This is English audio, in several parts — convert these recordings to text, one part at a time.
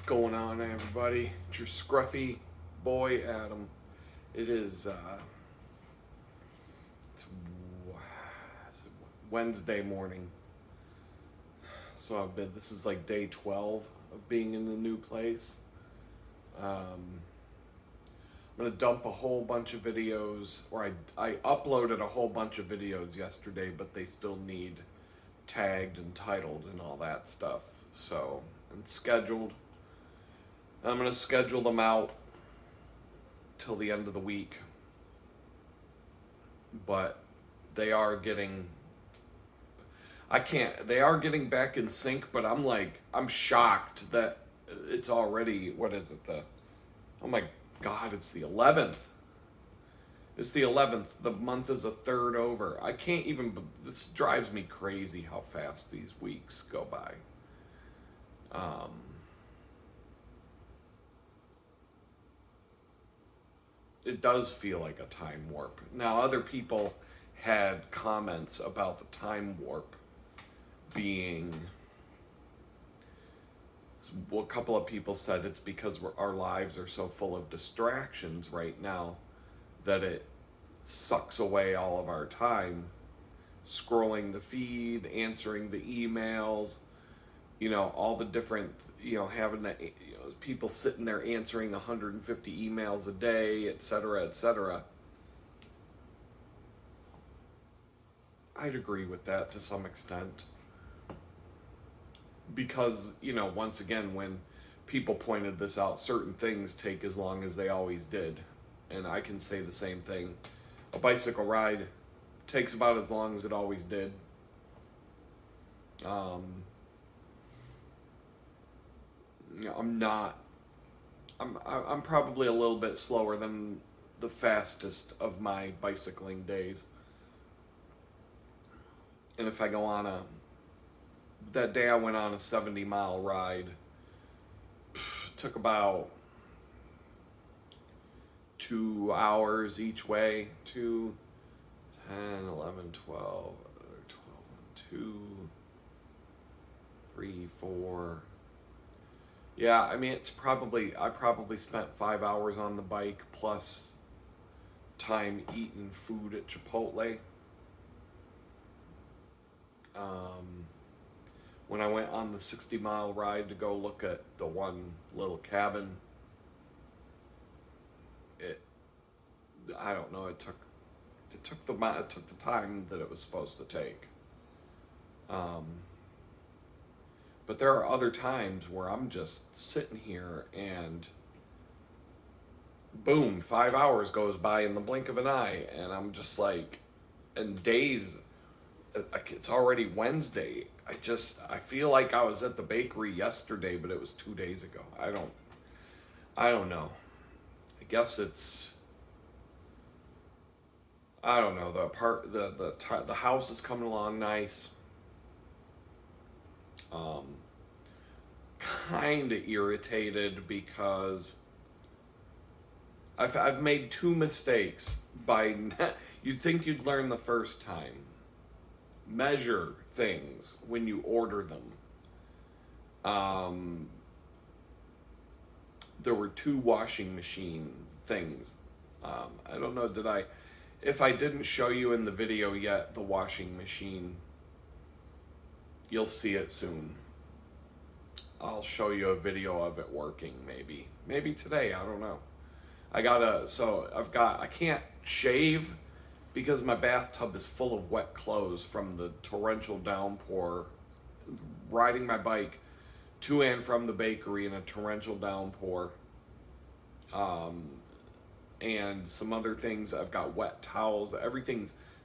going on, everybody? It's your scruffy boy, Adam. It is it's Wednesday morning. So this is like day 12 of being in the new place. I'm going to dump a whole bunch of videos, or I uploaded a whole bunch of videos yesterday, but they still need tagged and titled and all that stuff. So, and scheduled. I'm going to schedule them out till the end of the week. But they are getting back in sync, but I'm shocked that it's already, what is it, oh my God, it's the 11th. It's the 11th. The month is a third over. This drives me crazy how fast these weeks go by. It does feel like a time warp. Now, other people had comments about the time warp being, well, a couple of people said it's because our lives are so full of distractions right now that it sucks away all of our time scrolling the feed, answering the emails, all the different, having that, people sitting there answering 150 emails a day, etc., etc. I'd agree with that to some extent. Because, once again, when people pointed this out, certain things take as long as they always did. And I can say the same thing. A bicycle ride takes about as long as it always did. I'm probably a little bit slower than the fastest of my bicycling days. And if I go on that day I went on a 70-mile ride, took about 2 hours each way, 2, 10, 11, 12, 2, 3, 4. Yeah, I mean, I probably spent 5 hours on the bike plus time eating food at Chipotle. When I went on the 60-mile ride to go look at the one little cabin, I don't know, it took the time that it was supposed to take. But there are other times where I'm just sitting here and boom, 5 hours goes by in the blink of an eye, and I'm just like, and days, it's already Wednesday. I feel like I was at the bakery yesterday, but it was 2 days ago. I don't know. I guess I don't know. The house is coming along nice. Kind of irritated because I've made 2 mistakes you'd think you'd learn the first time. Measure things when you order them. There were 2 washing machine things. I don't know, if I didn't show you in the video yet, the washing machine, you'll see it soon. I'll show you a video of it working, maybe today, I don't know. I can't shave because my bathtub is full of wet clothes from the torrential downpour, riding my bike to and from the bakery in a torrential downpour, and some other things. I've got wet towels,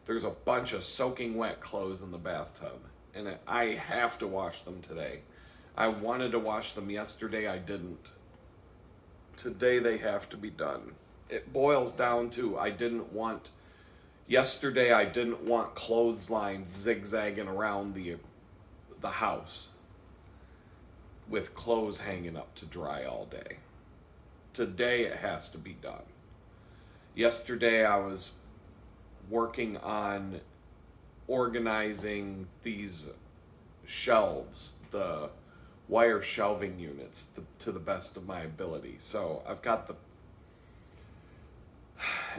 there's a bunch of soaking wet clothes in the bathtub, and I have to wash them today. I wanted to wash them yesterday, I didn't. Today they have to be done. It boils down to, yesterday I didn't want clotheslines zigzagging around the house with clothes hanging up to dry all day. Today it has to be done. Yesterday I was working on organizing these shelves, the wire shelving units, to the best of my ability. So I've got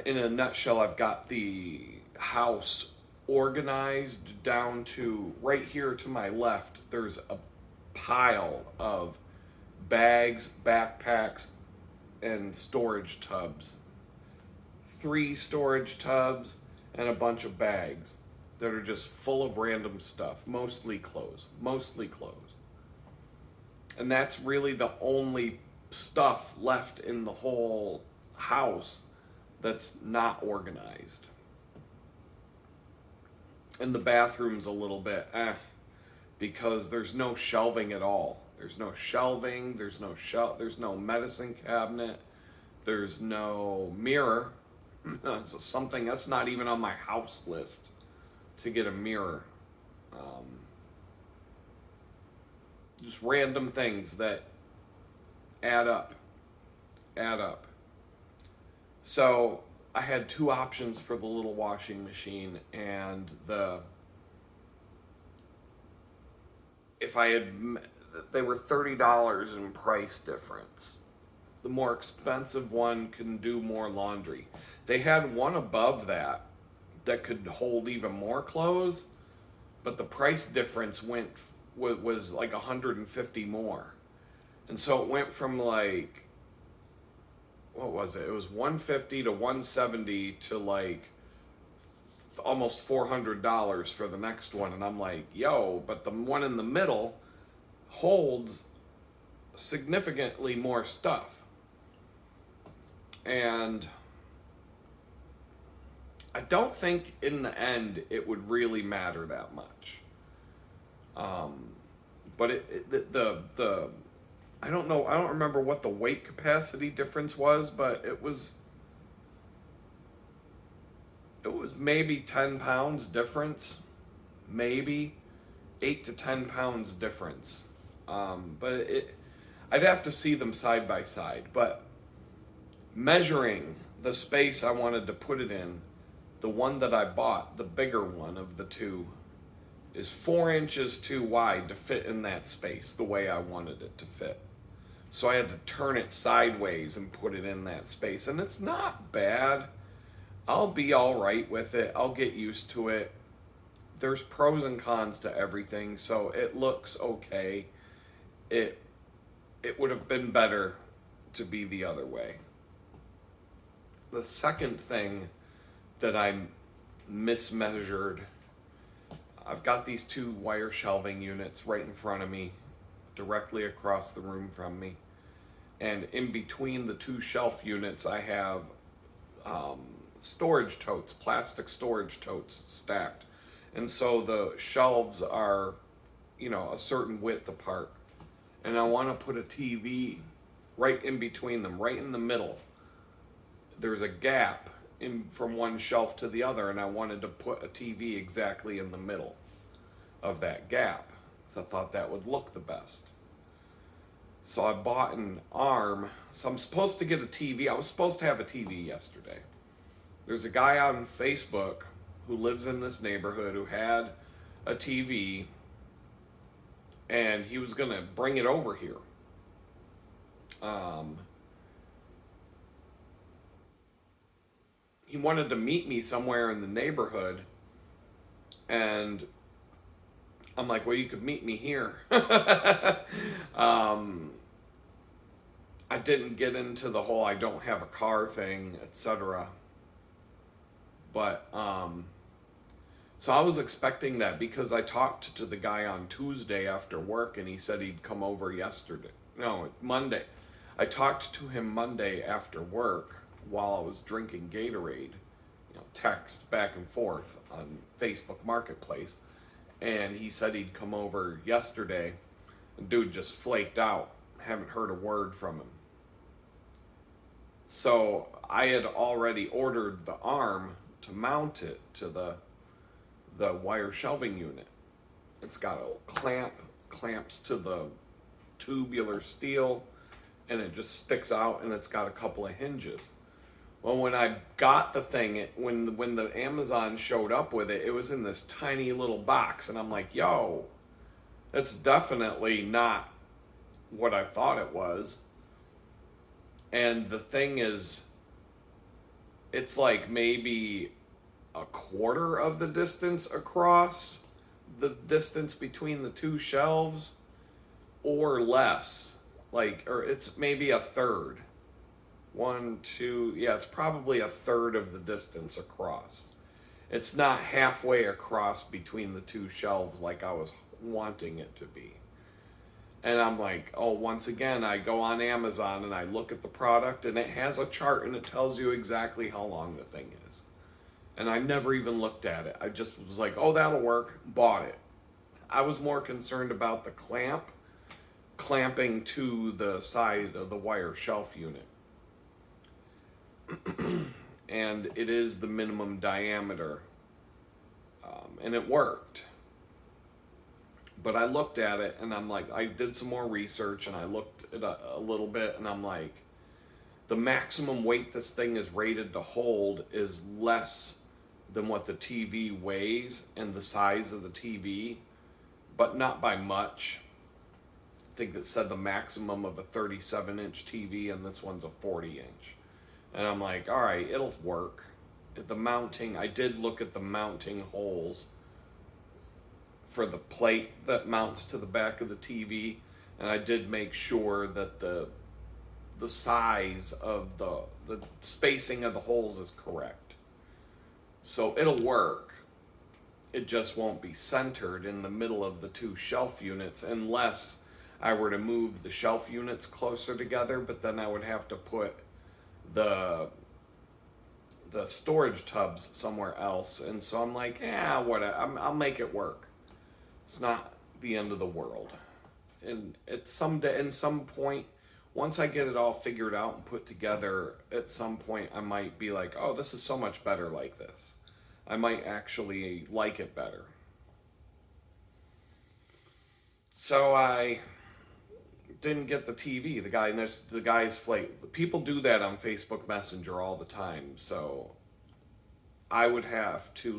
in a nutshell, I've got the house organized down to right here to my left. There's a pile of bags, backpacks, and storage tubs. 3 storage tubs and a bunch of bags that are just full of random stuff, mostly clothes. And that's really the only stuff left in the whole house that's not organized. And the bathroom's a little bit because there's no shelving at all. There's no shelving, there's no medicine cabinet, there's no mirror. So something that's not even on my house list to get a mirror. Just random things that add up. So I had 2 options for the little washing machine, and they were $30 in price difference. The more expensive one can do more laundry. They had one above that could hold even more clothes, but the price difference was like 150 more. And so it went from like, what was it? It was 150 to 170 to like almost $400 for the next one. And I'm like, yo, but the one in the middle holds significantly more stuff. And I don't think in the end it would really matter that much. But I don't know, I don't remember what the weight capacity difference was, but it was maybe 10 pounds difference, maybe 8 to 10 pounds difference. But I'd have to see them side by side. But measuring the space I wanted to put it in, the one that I bought, the bigger one of the 2, is 4 inches too wide to fit in that space the way I wanted it to fit. So I had to turn it sideways and put it in that space. And it's not bad. I'll be all right with it. I'll get used to it. There's pros and cons to everything, so it looks okay. It would have been better to be the other way. The second thing that I mismeasured, I've got these 2 wire shelving units right in front of me, directly across the room from me. And in between the 2 shelf units, I have storage totes, plastic storage totes stacked. And so the shelves are, a certain width apart. And I want to put a TV right in between them, right in the middle. There's a gap from one shelf to the other, and I wanted to put a TV exactly in the middle of that gap. So I thought that would look the best. So I bought an arm. So I'm supposed to get a TV. I was supposed to have a TV yesterday. There's a guy on Facebook who lives in this neighborhood who had a TV, and he was going to bring it over here. He wanted to meet me somewhere in the neighborhood, and I'm like, well, you could meet me here. I didn't get into the whole I don't have a car thing, etc. But, so I was expecting that because I talked to the guy on Tuesday after work, and he said he'd come over Monday. I talked to him Monday after work while I was drinking Gatorade, text back and forth on Facebook Marketplace. And he said he'd come over yesterday. The dude just flaked out. Haven't heard a word from him. So I had already ordered the arm to mount it to the wire shelving unit. It's got a clamps to the tubular steel, and it just sticks out, and it's got a couple of hinges. Well, when I got the thing, when the Amazon showed up with it, it was in this tiny little box, and I'm like, yo, that's definitely not what I thought it was. And the thing is, it's like maybe a quarter of the distance across the distance between the two shelves, or less. Like, or it's maybe a third. One, two, yeah, it's probably a third of the distance across. It's not halfway across between the two shelves like I was wanting it to be. And I'm like, oh, once again, I go on Amazon and I look at the product and it has a chart and it tells you exactly how long the thing is. And I never even looked at it. I just was like, oh, that'll work, bought it. I was more concerned about the clamping to the side of the wire shelf unit. And it is the minimum diameter. And it worked. But I looked at it and I'm like, I did some more research and I looked at a little bit and I'm like, the maximum weight this thing is rated to hold is less than what the TV weighs and the size of the TV, but not by much. I think it said the maximum of a 37-inch TV and this one's a 40-inch. And I'm like, all right, it'll work. The mounting, I did look at the mounting holes for the plate that mounts to the back of the TV, and I did make sure that the size of the spacing of the holes is correct. So it'll work. It just won't be centered in the middle of the two shelf units unless I were to move the shelf units closer together, but then I would have to put the storage tubs somewhere else. And so I'm like, whatever, I'll make it work. It's not the end of the world. And at some point, once I get it all figured out and put together, at some point I might be like, oh, this is so much better like this. I might actually like it better. So I didn't get the TV. The guy's flake. People do that on Facebook Messenger all the time. So I would have to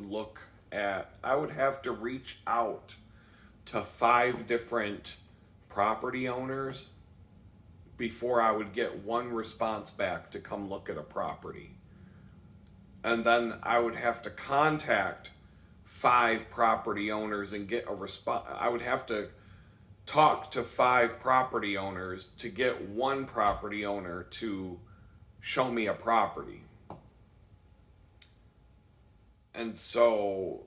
reach out to 5 different property owners before I would get one response back to come look at a property. And then I would have to contact 5 property owners and get a response. I would have to talk to 5 property owners to get one property owner to show me a property. And so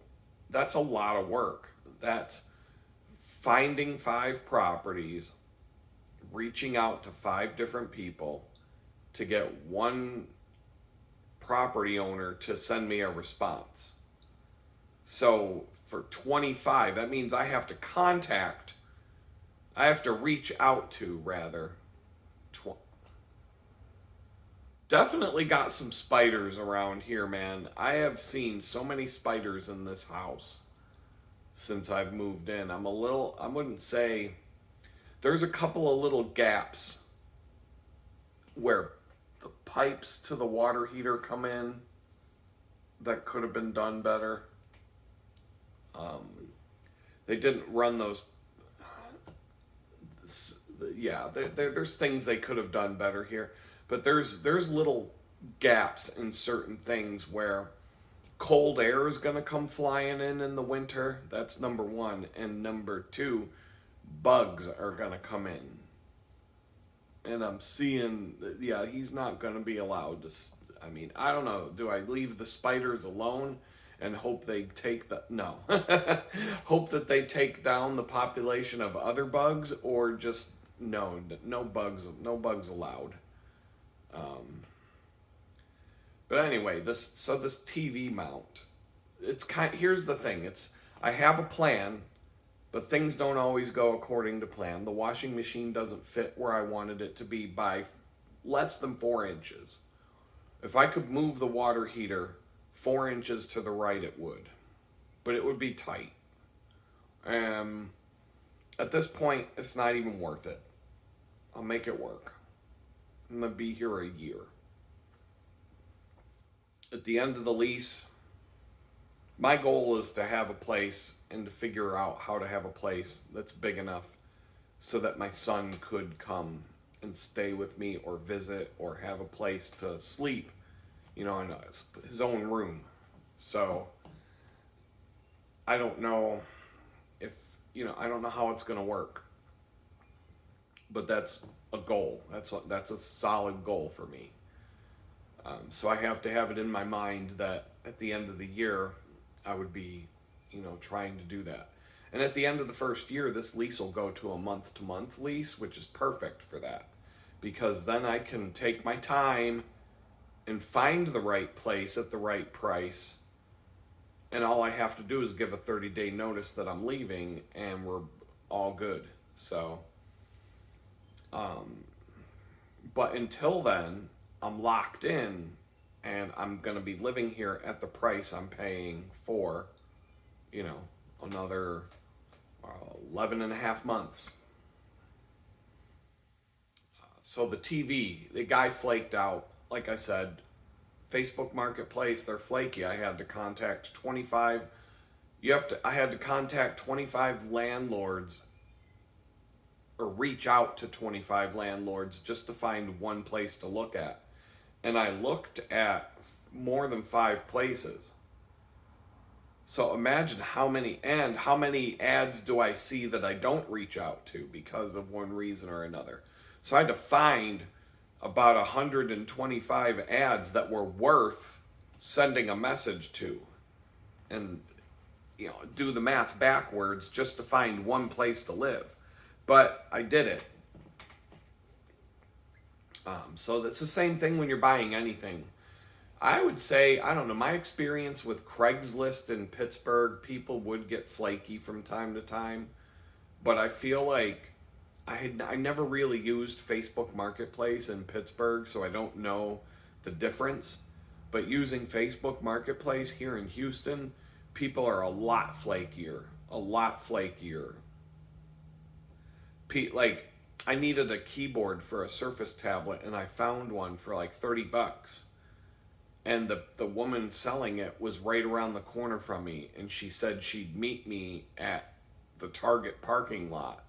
that's a lot of work. That's finding 5 properties, reaching out to 5 different people to get one property owner to send me a response. So for 25, that means I have to reach out to, rather. Definitely got some spiders around here, man. I have seen so many spiders in this house since I've moved in. I wouldn't say, there's a couple of little gaps where the pipes to the water heater come in that could have been done better. They didn't run those. Yeah, there's things they could have done better here, but there's little gaps in certain things where cold air is going to come flying in the winter. That's number 1. And number 2, bugs are going to come in. And I'm seeing, he's not going to be allowed to, I don't know. Do I leave the spiders alone and hope they take no. Hope that they take down the population of other bugs, or just, no bugs allowed. But anyway, this TV mount, here's the thing. I have a plan, but things don't always go according to plan. The washing machine doesn't fit where I wanted it to be by less than 4 inches. If I could move the water heater 4 inches to the right, it would. But it would be tight. At this point, it's not even worth it. I'll make it work. I'm going to be here a year. At the end of the lease, my goal is to have a place and to figure out how to have a place that's big enough so that my son could come and stay with me or visit or have a place to sleep, in his own room. So I don't know if, I don't know how it's going to work, but that's a goal. That's a solid goal for me. So I have to have it in my mind that at the end of the year, I would be, trying to do that. And at the end of the first year, this lease will go to a month-to-month lease, which is perfect for that. Because then I can take my time and find the right place at the right price. And all I have to do is give a 30-day notice that I'm leaving, and we're all good. So, but until then, I'm locked in, and I'm going to be living here at the price I'm paying for, another 11 and a half months. So the TV, the guy flaked out. Like I said, Facebook Marketplace, they're flaky. I had to contact 25. I had to contact 25 landlords, or reach out to 25 landlords just to find one place to look at. And I looked at more than 5 places. So imagine how many ads do I see that I don't reach out to because of one reason or another. So I had to find about 125 ads that were worth sending a message to, and do the math backwards just to find one place to live. But I did it. So that's the same thing when you're buying anything. I would say, I don't know, my experience with Craigslist in Pittsburgh, people would get flaky from time to time. But I feel like I never really used Facebook Marketplace in Pittsburgh, so I don't know the difference. But using Facebook Marketplace here in Houston, people are a lot flakier. A lot flakier. Like, I needed a keyboard for a Surface tablet, and I found one for like $30. And the woman selling it was right around the corner from me, and she said she'd meet me at the Target parking lot.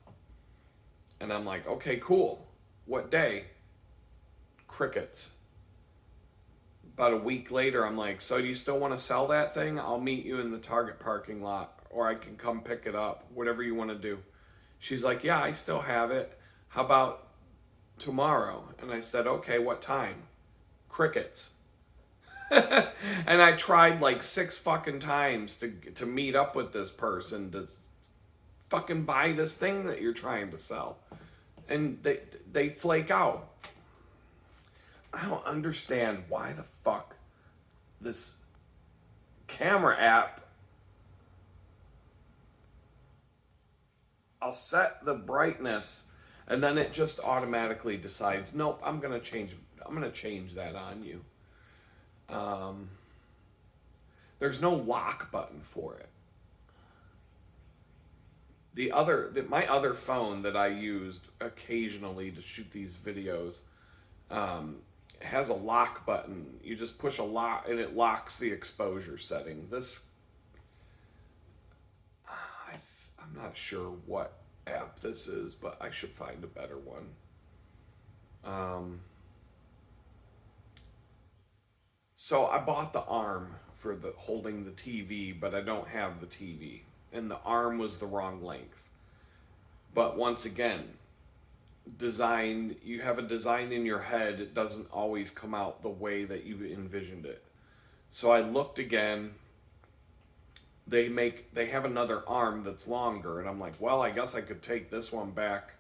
And I'm like, okay, cool. What day? Crickets. About a week later, I'm like, so do you still want to sell that thing? I'll meet you in the Target parking lot, or I can come pick it up, whatever you want to do. She's like, yeah, I still have it. How about tomorrow? And I said, okay, what time? Crickets. And I tried like 6 fucking times to meet up with this person to fucking buy this thing that you're trying to sell. And they flake out. I don't understand why the fuck this camera app, I'll set the brightness and then it just automatically decides, nope, I'm gonna change that on you. There's no lock button for it. My other phone that I used occasionally to shoot these videos has a lock button. You just push a lock and it locks the exposure setting. I'm not sure what app this is, but I should find a better one. So I bought the arm for holding the TV, but I don't have the TV. And the arm was the wrong length. But once again, you have a design in your head, it doesn't always come out the way that you envisioned it. So I looked again. They have another arm that's longer, and I'm like, well, I guess I could take this one back.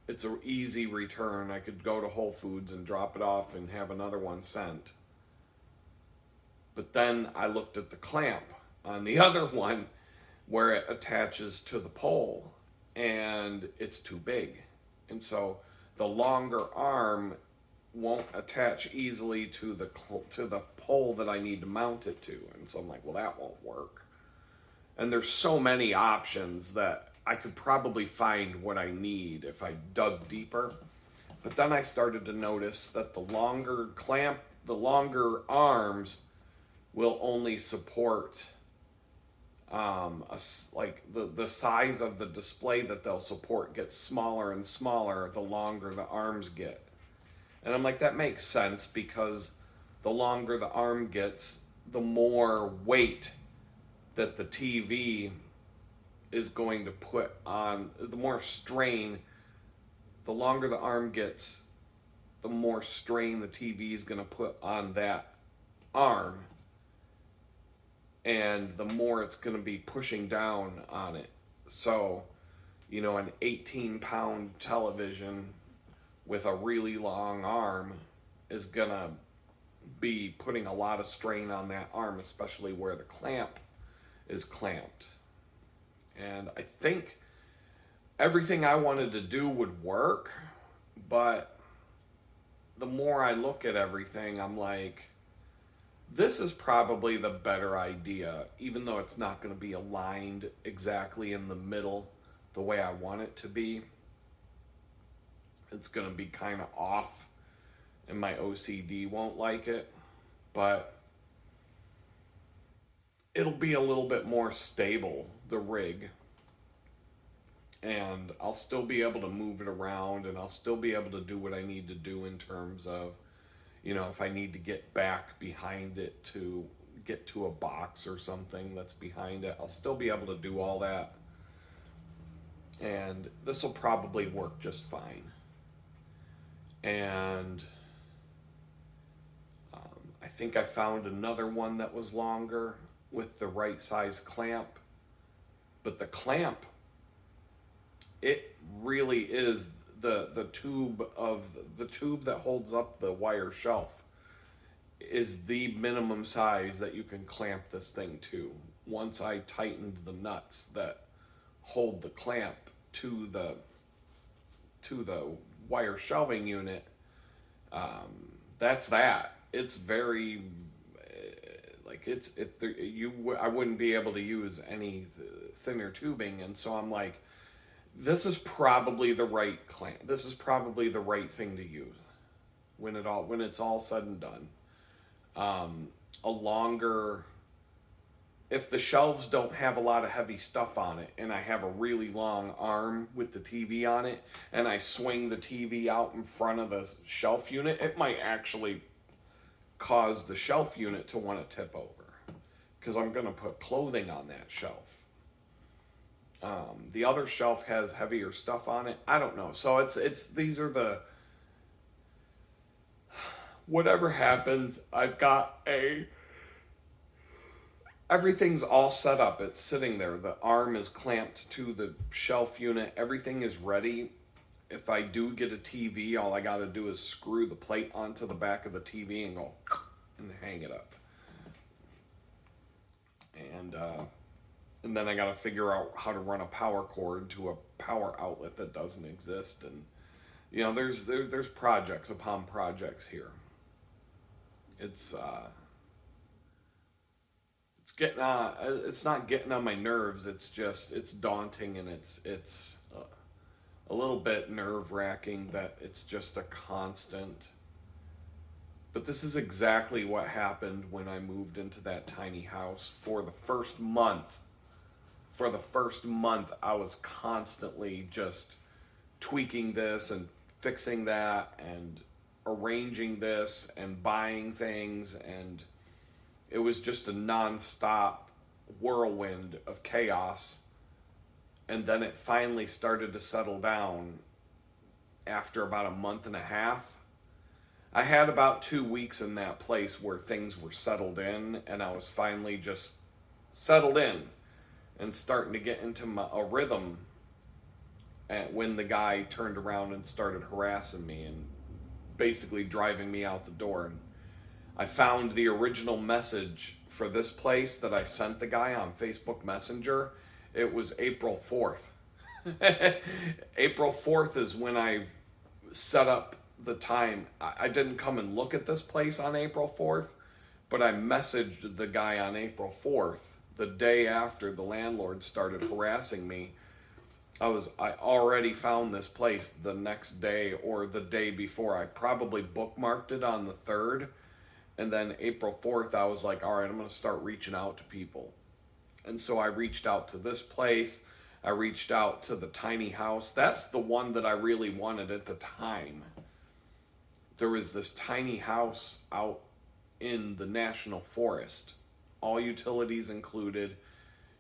It's an easy return. I could go to Whole Foods and drop it off and have another one sent. But then I looked at the clamp on the other one where it attaches to the pole, and it's too big. And so the longer arm won't attach easily to the pole that I need to mount it to. And so I'm like, well, that won't work. And there's so many options that I could probably find what I need if I dug deeper. But then I started to notice that the longer arms will only support like the size of the display that they'll support gets smaller and smaller the longer the arms get. And I'm like, that makes sense, because the longer the arm gets, the more weight that the TV is going to put on, the more strain. The longer the arm gets, the more strain the TV is going to put on that arm, and the more it's going to be pushing down on it. So, an 18-pound television with a really long arm is going to be putting a lot of strain on that arm, especially where the clamp is clamped. And I think everything I wanted to do would work, but the more I look at everything, I'm like, this is probably the better idea, even though it's not going to be aligned exactly in the middle the way I want it to be. It's going to be kind of off, and my OCD won't like it, but it'll be a little bit more stable, the rig, and I'll still be able to move it around, and I'll still be able to do what I need to do in terms of, if I need to get back behind it to get to a box or something that's behind it, I'll still be able to do all that. And this will probably work just fine. And I think I found another one that was longer with the right size clamp. But the clamp, it really is the tube that holds up the wire shelf is the minimum size that you can clamp this thing to. Once I tightened the nuts that hold the clamp to the wire shelving unit, that's that. It's very I wouldn't be able to use any thinner tubing, and so I'm like, this is probably the right clamp. This is probably the right thing to use when it's all said and done. If the shelves don't have a lot of heavy stuff on it, and I have a really long arm with the TV on it, and I swing the TV out in front of the shelf unit, it might actually cause the shelf unit to want to tip over, because I'm going to put clothing on that shelf. The other shelf has heavier stuff on it. I don't know. So these are the, whatever happens, I've got everything's all set up. It's sitting there. The arm is clamped to the shelf unit. Everything is ready. If I do get a TV, all I got to do is screw the plate onto the back of the TV and go and hang it up. And then I got to figure out how to run a power cord to a power outlet that doesn't exist. And there's projects upon projects here. It's not getting on my nerves. It's daunting, and it's a little bit nerve-wracking that it's just a constant. But this is exactly what happened when I moved into that tiny house. For the first month, I was constantly just tweaking this and fixing that and arranging this and buying things, and it was just a non-stop whirlwind of chaos. And then it finally started to settle down after about a month and a half. I had about 2 weeks in that place where things were settled in, and I was finally just settled in and starting to get into a rhythm when the guy turned around and started harassing me and basically driving me out the door. And I found the original message for this place that I sent the guy on Facebook Messenger. It was April 4th. April 4th is when I set up the time. I didn't come and look at this place on April 4th, but I messaged the guy on April 4th, the day after the landlord started harassing me. I already found this place the next day or the day before. I probably bookmarked it on the 3rd, and then April 4th I was like, all right, I'm going to start reaching out to people. And so I reached out to this place. I reached out to the tiny house. That's the one that I really wanted at the time. There was this tiny house out in the national forest, all utilities included.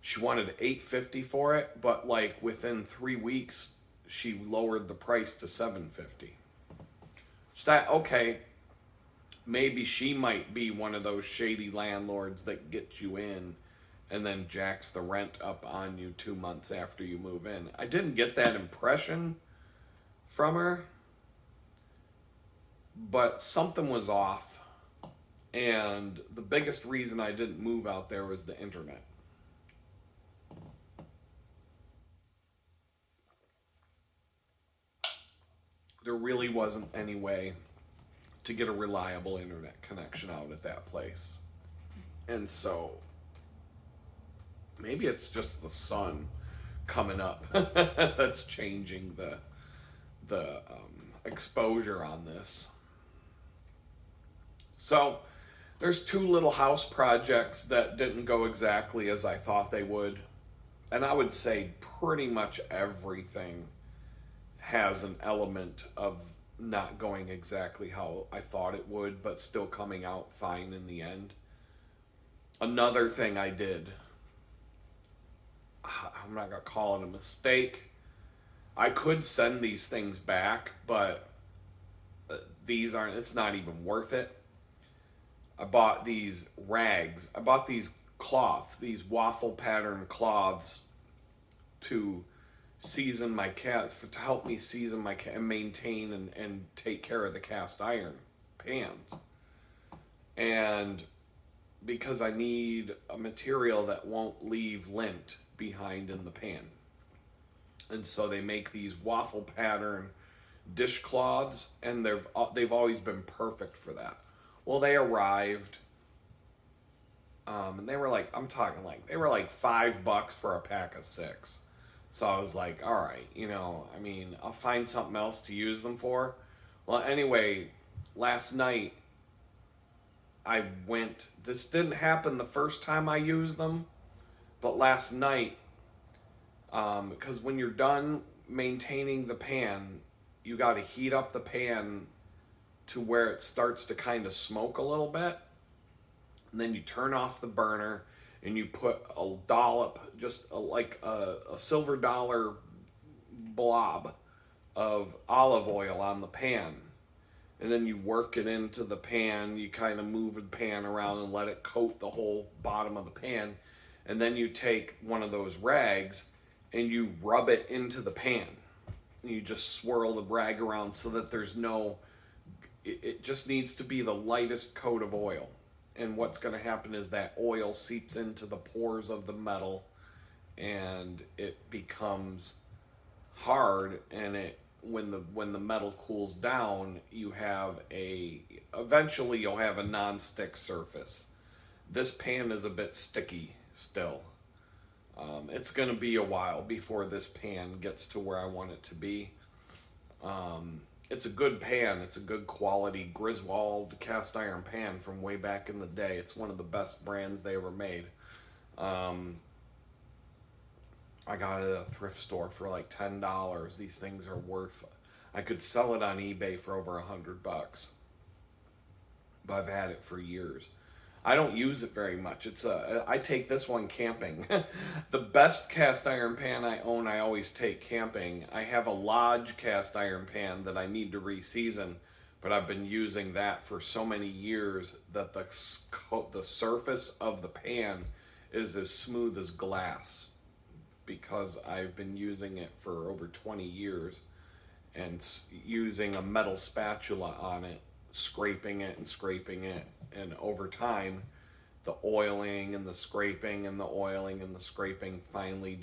She wanted $850 for it, but like within 3 weeks, she lowered the price to $750. So that, okay, maybe she might be one of those shady landlords that gets you in and then jacks the rent up on you 2 months after you move in. I didn't get that impression from her, but something was off. And the biggest reason I didn't move out there was the internet. There really wasn't any way to get a reliable internet connection out at that place. And so maybe it's just the sun coming up that's changing the exposure on this. So there's 2 little house projects that didn't go exactly as I thought they would. And I would say pretty much everything has an element of not going exactly how I thought it would, but still coming out fine in the end. Another thing I did, I'm not going to call it a mistake. I could send these things back, but it's not even worth it. I bought these rags. I bought these cloths, these waffle pattern cloths to season my cast, to help me season my and maintain and take care of the cast iron pans. And because I need a material that won't leave lint behind in the pan. And so they make these waffle pattern dishcloths, and they've always been perfect for that. Well, they arrived, and they were like, they were like $5 for a pack of 6. So I was like, all right, I'll find something else to use them for. Well, anyway, last night this didn't happen the first time I used them, but last night, because when you're done maintaining the pan, you got to heat up the pan to where it starts to kind of smoke a little bit. And then you turn off the burner and you put a dollop, like a silver dollar blob of olive oil on the pan. And then you work it into the pan. You kind of move the pan around and let it coat the whole bottom of the pan. And then you take one of those rags and you rub it into the pan. And you just swirl the rag around so that it just needs to be the lightest coat of oil. And what's going to happen is that oil seeps into the pores of the metal and it becomes hard, and when the metal cools down, eventually you'll have a non-stick surface. This pan is a bit sticky still. It's going to be a while before this pan gets to where I want it to be. It's a good pan. It's a good quality Griswold cast iron pan from way back in the day. It's one of the best brands they ever made. I got it at a thrift store for like $10. These things are I could sell it on eBay for over $100. But I've had it for years. I don't use it very much. I take this one camping. The best cast iron pan I own, I always take camping. I have a Lodge cast iron pan that I need to re-season, but I've been using that for so many years that the surface of the pan is as smooth as glass, because I've been using it for over 20 years and using a metal spatula on it, scraping it, and over time the oiling and the scraping and the oiling and the scraping finally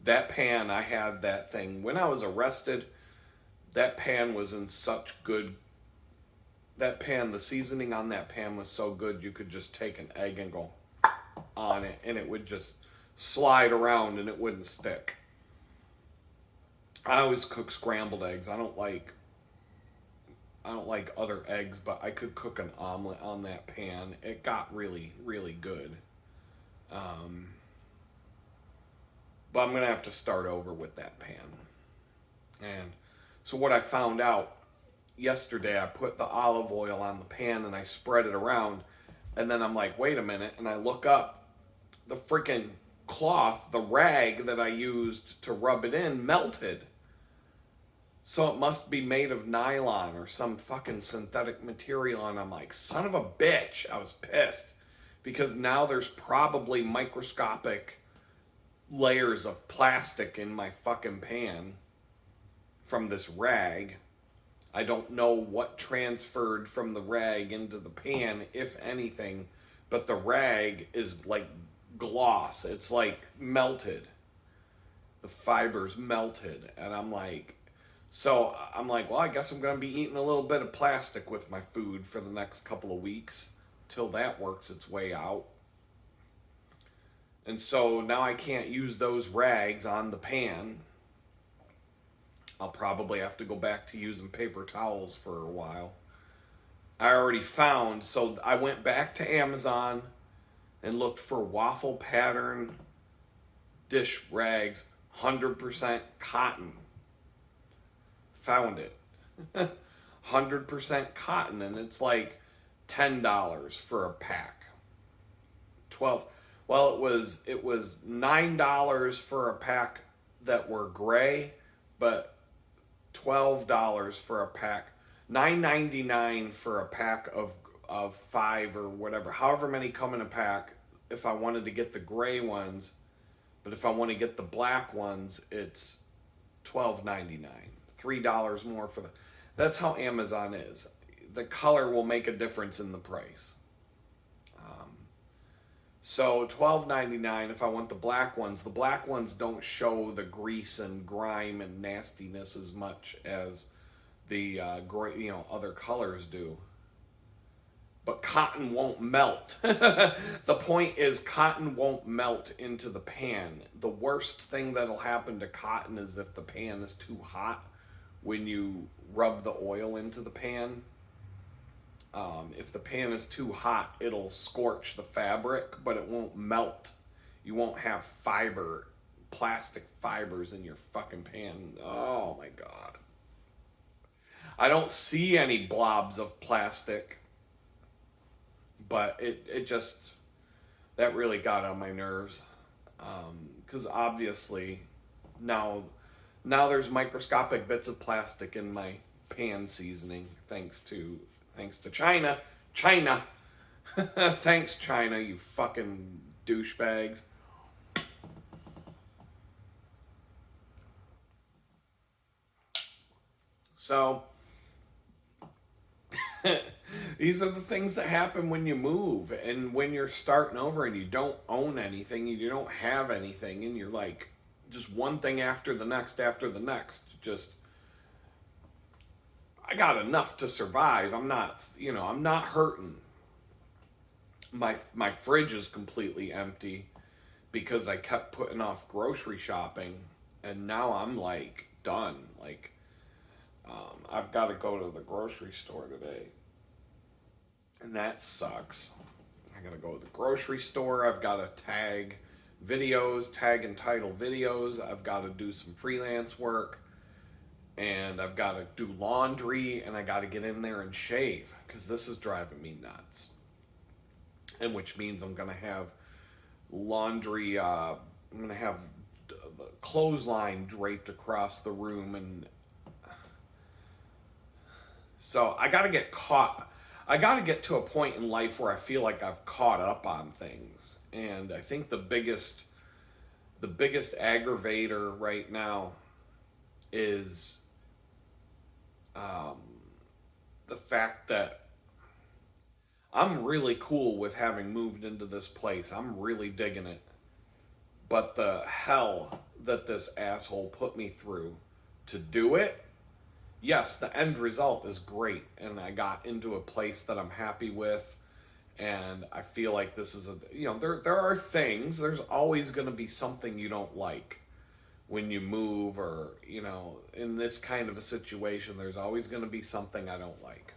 that pan, I had that thing when I was arrested. That pan was in such good, the seasoning on that pan was so good, you could just take an egg and go on it and it would just slide around and it wouldn't stick. I always cook scrambled eggs. I don't like other eggs, but I could cook an omelet on that pan. It got really, really good. Um, but I'm going to have to start over with that pan. And so what I found out yesterday, I put the olive oil on the pan and I spread it around. And then I'm like, wait a minute. And I look up, the freaking cloth, the rag that I used to rub it in, melted. So it must be made of nylon or some fucking synthetic material. And I'm like, son of a bitch. I was pissed. Because now there's probably microscopic layers of plastic in my fucking pan from this rag. I don't know what transferred from the rag into the pan, if anything, but the rag is like gloss. It's like melted. The fibers melted. And I'm like, well, I guess I'm going to be eating a little bit of plastic with my food for the next couple of weeks till that works its way out. And so now I can't use those rags on the pan. I'll probably have to go back to using paper towels for a while. I already found, so I went back to Amazon and looked for waffle pattern dish rags, 100% cotton. Found it. 100% cotton, and it's like $10 for a pack. 12. Well, it was $9 for a pack that were gray, but $12 for a pack. $9.99 for a pack of 5 or whatever, however many come in a pack. If I wanted to get the gray ones, but if I want to get the black ones, it's $12.99. $3 more for the. That's how Amazon is. The color will make a difference in the price. So $12.99 if I want the black ones don't show the grease and grime and nastiness as much as the other colors do. But cotton won't melt. The point is, cotton won't melt into the pan. The worst thing that'll happen to cotton is if the pan is too hot when you rub the oil into the pan. If the pan is too hot, it'll scorch the fabric, but it won't melt. You won't have plastic fibers in your fucking pan. Oh my God. I don't see any blobs of plastic, but it just, that really got on my nerves. Because obviously now there's microscopic bits of plastic in my pan seasoning, thanks to China. Thanks, China, you fucking douchebags. So, these are the things that happen when you move and when you're starting over and you don't own anything, you don't have anything, and you're like, just one thing after the next. Just, I got enough to survive. I'm not hurting. My fridge is completely empty because I kept putting off grocery shopping, and now I'm like done. Like, I've got to go to the grocery store today, and that sucks. I got to go to the grocery store. I've got to tag and title videos. I've got to do some freelance work. And I've got to do laundry, and I got to get in there and shave, because this is driving me nuts. And which means I'm going to have laundry, I'm going to have the clothesline draped across the room. And so I got to get to a point in life where I feel like I've caught up on things. And I think the biggest aggravator right now is the fact that I'm really cool with having moved into this place. I'm really digging it. But the hell that this asshole put me through to do it, yes, the end result is great. And I got into a place that I'm happy with. And I feel like this is there are things, there's always going to be something you don't like when you move, or, in this kind of a situation, there's always going to be something I don't like.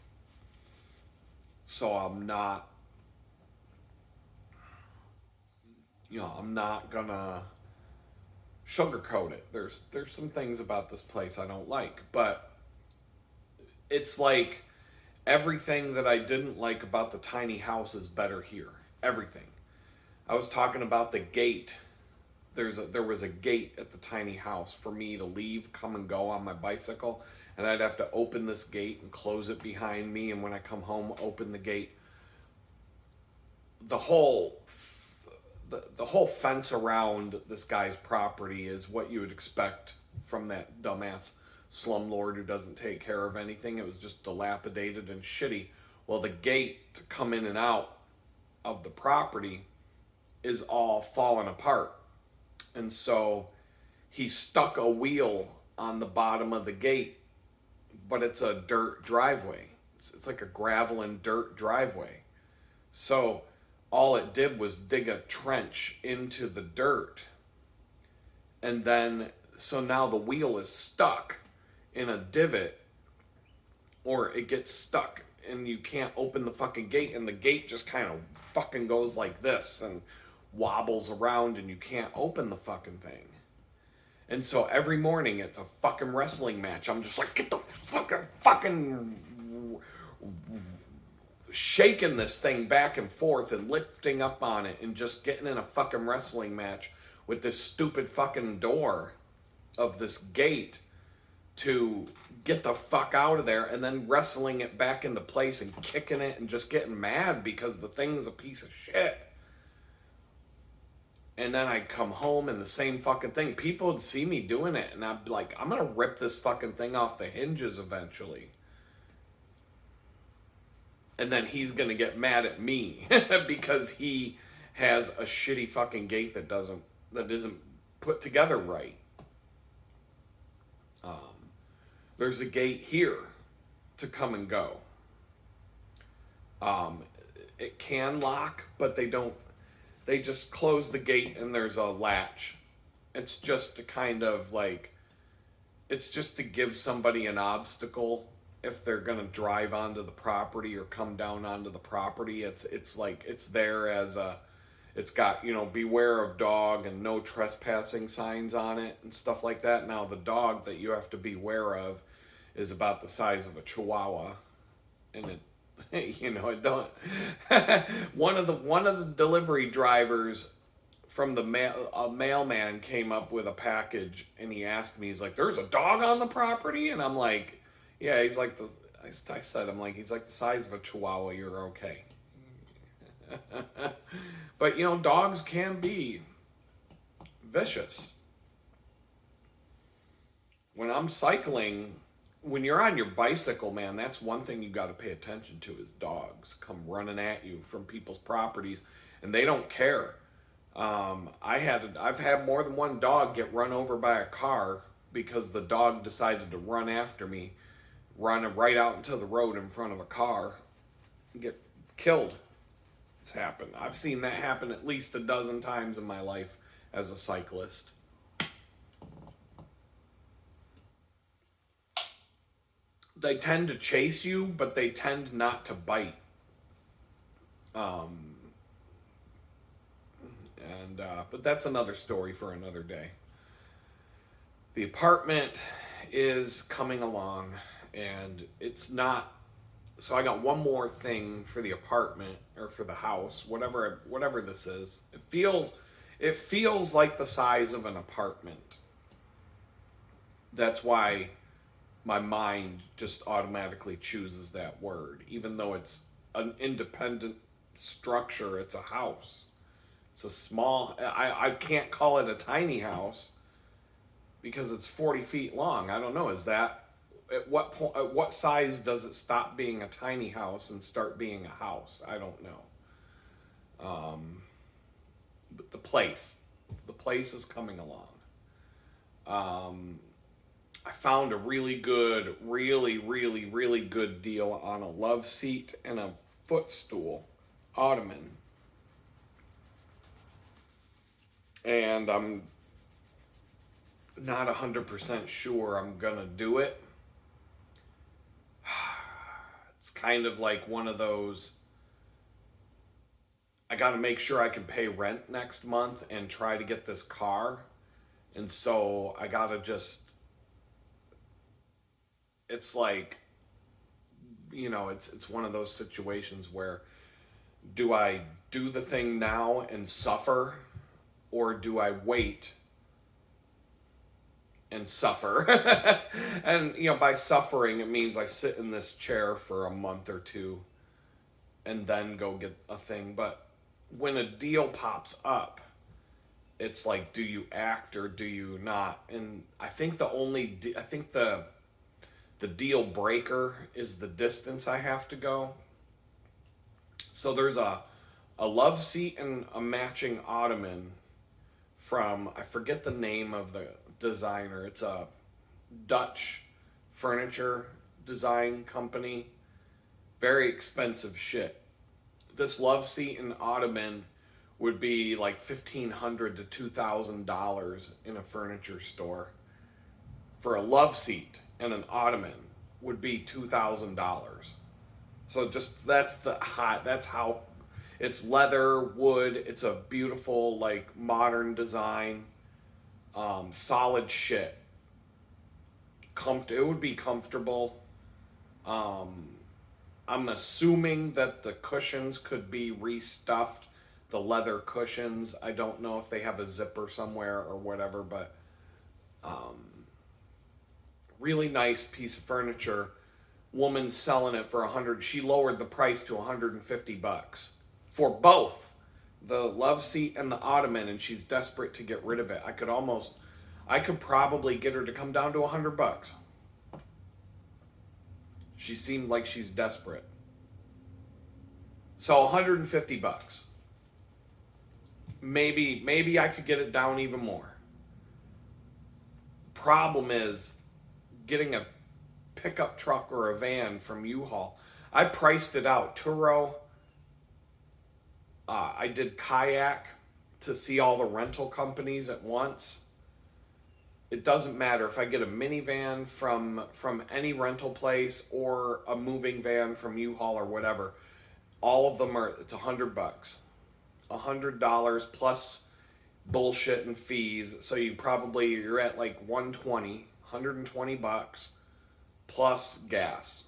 So I'm not I'm not gonna sugarcoat it. There's some things about this place I don't like, but it's like everything that I didn't like about the tiny house is better here. Everything. I was talking about the gate. There was a gate at the tiny house for me to leave, come and go on my bicycle, and I'd have to open this gate and close it behind me, and when I come home, open the gate. The whole the whole fence around this guy's property is what you would expect from that dumbass slumlord who doesn't take care of anything. It was just dilapidated and shitty. Well, the gate to come in and out of the property is all falling apart. And so he stuck a wheel on the bottom of the gate, but it's a dirt driveway. It's like a gravel and dirt driveway. So all it did was dig a trench into the dirt. And then, so now the wheel is stuck in a divot, or it gets stuck and you can't open the fucking gate, and the gate just kind of fucking goes like this and wobbles around and you can't open the fucking thing. And so every morning it's a fucking wrestling match. I'm just like, get the fucking shaking this thing back and forth and lifting up on it and just getting in a fucking wrestling match with this stupid fucking door of this gate to get the fuck out of there, and then wrestling it back into place and kicking it and just getting mad because the thing's a piece of shit. And then I'd come home and the same fucking thing. People would see me doing it and I'd be like, I'm gonna rip this fucking thing off the hinges eventually. And then he's gonna get mad at me because he has a shitty fucking gate that isn't put together right. There's a gate here to come and go. It can lock, but they just close the gate and there's a latch. It's just to kind of like, it's just to give somebody an obstacle if they're gonna drive onto the property or come down onto the property. It's like, it's there as a, it's got, beware of dog and no trespassing signs on it and stuff like that. Now the dog that you have to beware of is about the size of a chihuahua, and it it don't. one of the delivery drivers from a mailman came up with a package, and he asked me, he's like, "There's a dog on the property?" And I'm like, "Yeah." He's like, I said, I'm like, he's like the size of a chihuahua. You're okay. But dogs can be vicious. When I'm cycling, when you're on your bicycle, man, that's one thing you got to pay attention to is dogs come running at you from people's properties, and they don't care. I've had more than one dog get run over by a car because the dog decided to run after me, run right out into the road in front of a car, and get killed. It's happened. I've seen that happen at least a dozen times in my life as a cyclist. They tend to chase you, but they tend not to bite. But that's another story for another day. The apartment is coming along, and it's not. So I got one more thing for the apartment or for the house, whatever this is. It feels like the size of an apartment. That's why my mind just automatically chooses that word, even though it's an independent structure. It's a house. It's a small. I can't call it a tiny house because it's 40 feet long. I don't know. Is that at what point? At what size does it stop being a tiny house and start being a house? I don't know. But the place is coming along. I found a really good deal on a love seat and a footstool ottoman. And I'm not 100% sure I'm gonna do it. It's kind of like one of those, I got to make sure I can pay rent next month and try to get this car. And so I got to just, it's like, it's one of those situations where, do I do the thing now and suffer, or do I wait and suffer? And by suffering, it means I sit in this chair for a month or two and then go get a thing. But when a deal pops up, it's like, do you act or do you not? And I think the deal breaker is the distance I have to go. So there's a love seat and a matching ottoman from, I forget the name of the designer. It's a Dutch furniture design company. Very expensive shit. This love seat and ottoman would be like $1,500 to $2,000 in a furniture store. For a love seat and an ottoman would be $2,000. So just that's how it's leather, wood. It's a beautiful, like, modern design, solid shit. It would be comfortable. I'm assuming that the cushions could be restuffed, the leather cushions. I don't know if they have a zipper somewhere or whatever, but really nice piece of furniture. Woman's selling it for $100. She lowered the price to $150 for both the love seat and the ottoman, and she's desperate to get rid of it. I could probably get her to come down to $100. She seemed like she's desperate. So $150. Maybe I could get it down even more. Problem is getting a pickup truck or a van from U-Haul. I priced it out. Turo. I did Kayak to see all the rental companies at once. It doesn't matter if I get a minivan from any rental place or a moving van from U-Haul or whatever. All of them it's $100. $100 plus bullshit and fees. So you're at like $120 plus gas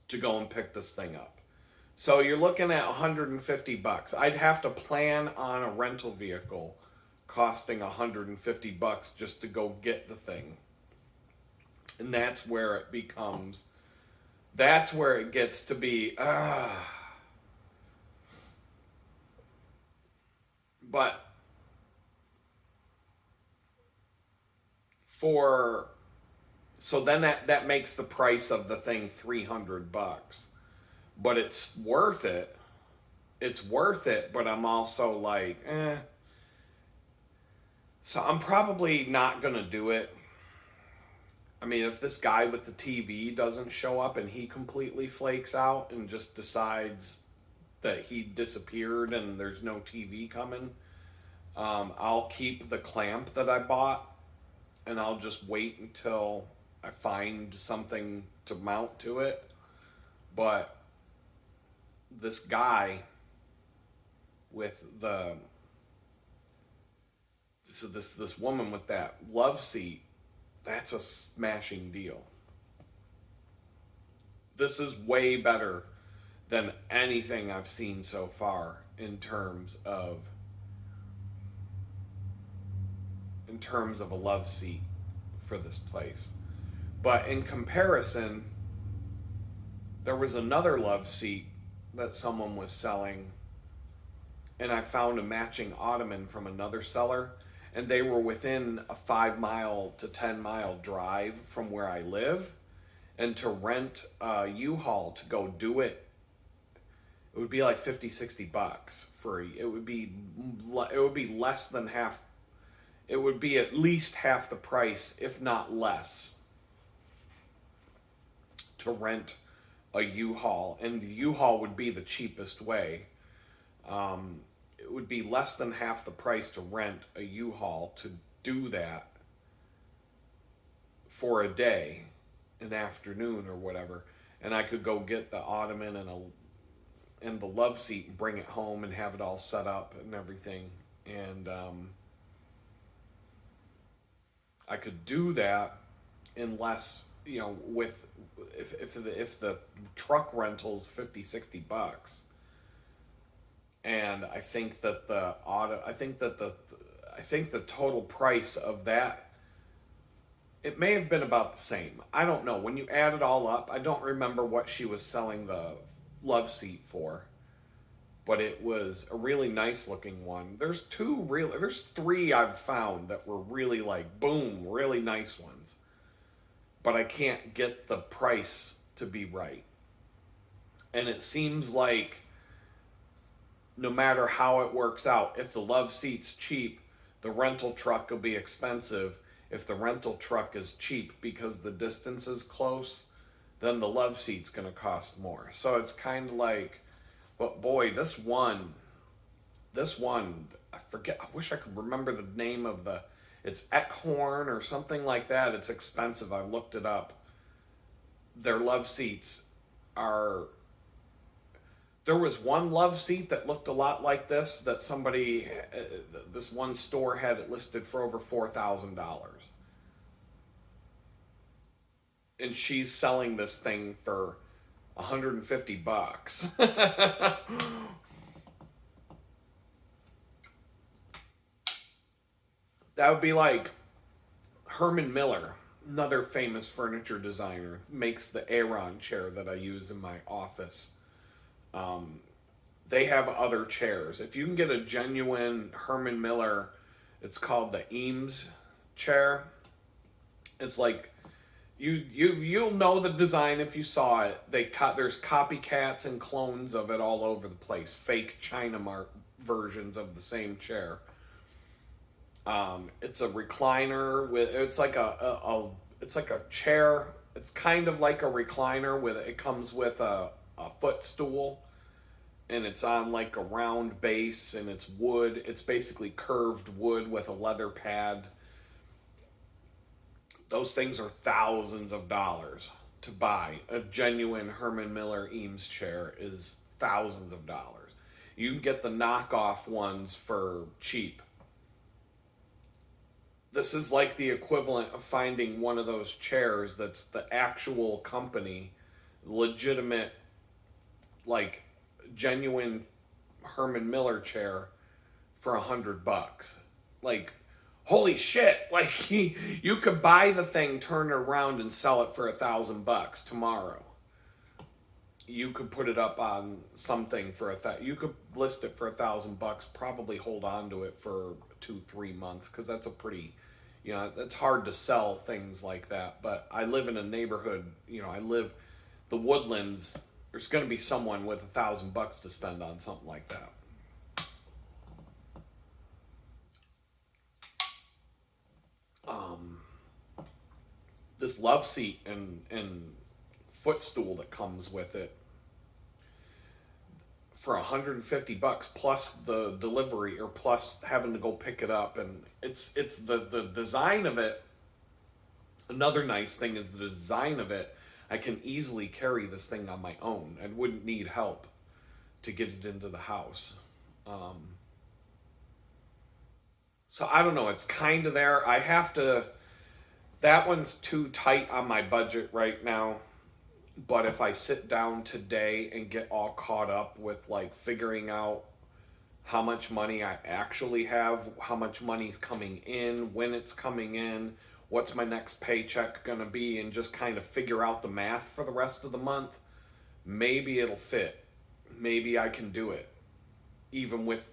to go and pick this thing up. So you're looking at $150. I'd have to plan on a rental vehicle costing $150 just to go get the thing. And that's where it gets to be, but so then that makes the price of the thing $300. But it's worth it. It's worth it, but I'm also like, So I'm probably not going to do it. I mean, if this guy with the TV doesn't show up and he completely flakes out and just decides that he disappeared and there's no TV coming, I'll keep the clamp that I bought and I'll just wait until I find something to mount to it. But this guy with this woman with that love seat, that's a smashing deal. This is way better than anything I've seen so far in terms of a love seat for this place. But in comparison, there was another love seat that someone was selling, and I found a matching ottoman from another seller, and they were within a 5-mile to 10-mile drive from where I live. And to rent a U-Haul to go do it, it would be like $50-$60 it would be less than half. It would be at least half the price, if not less, to rent a U-Haul, and the U-Haul would be the cheapest way. It would be less than half the price to rent a U-Haul to do that for a day, an afternoon or whatever, and I could go get the ottoman and the love seat and bring it home and have it all set up and everything. And I could do that unless, with if the truck rental's 50-60 bucks, and I think that the total price of that, it may have been about the same. I don't know. When you add it all up, I don't remember what she was selling the love seat for, but it was a really nice looking one. There's three I've found that were really like, boom, really nice ones. But I can't get the price to be right. And it seems like no matter how it works out, if the love seat's cheap, the rental truck will be expensive. If the rental truck is cheap because the distance is close, then the love seat's going to cost more. So it's kind of like, but boy, this one, I forget, I wish I could remember the name of it's Eckhorn or something like that. It's expensive. I looked it up. Their love seats are, there was one love seat that looked a lot like this that this one store had it listed for over $4,000. And she's selling this thing for 150 bucks. That would be like Herman Miller, another famous furniture designer, makes the Aeron chair that I use in my office. They have other chairs. If you can get a genuine Herman Miller, it's called the Eames chair. It's like, you'll know the design if you saw it. There's copycats and clones of it all over the place. Fake China Mart versions of the same chair. It's a recliner it's like a chair. It's kind of like a recliner it comes with a footstool, and it's on like a round base, and it's wood. It's basically curved wood with a leather pad. Those things are thousands of dollars to buy. A genuine Herman Miller Eames chair is thousands of dollars. You can get the knockoff ones for cheap. This is like the equivalent of finding one of those chairs that's the actual company, legitimate, like genuine Herman Miller chair for $100. Like, holy shit! Like you could buy the thing, turn it around, and sell it for $1,000 tomorrow. You could put it up on something for you could list it for $1,000. Probably hold on to it for 2-3 months, because that's a pretty, it's hard to sell things like that. But I live in a neighborhood. The Woodlands. There's going to be someone with $1,000 to spend on something like that. This love seat and footstool that comes with it for $150 plus the delivery, or plus having to go pick it up, and it's the design of it. Another nice thing is the design of it. I can easily carry this thing on my own and wouldn't need help to get it into the house. So I don't know, it's kind of there. That one's too tight on my budget right now. But if I sit down today and get all caught up with like figuring out how much money I actually have, how much money's coming in, when it's coming in, what's my next paycheck gonna be, and just kind of figure out the math for the rest of the month, maybe it'll fit. Maybe I can do it. Even with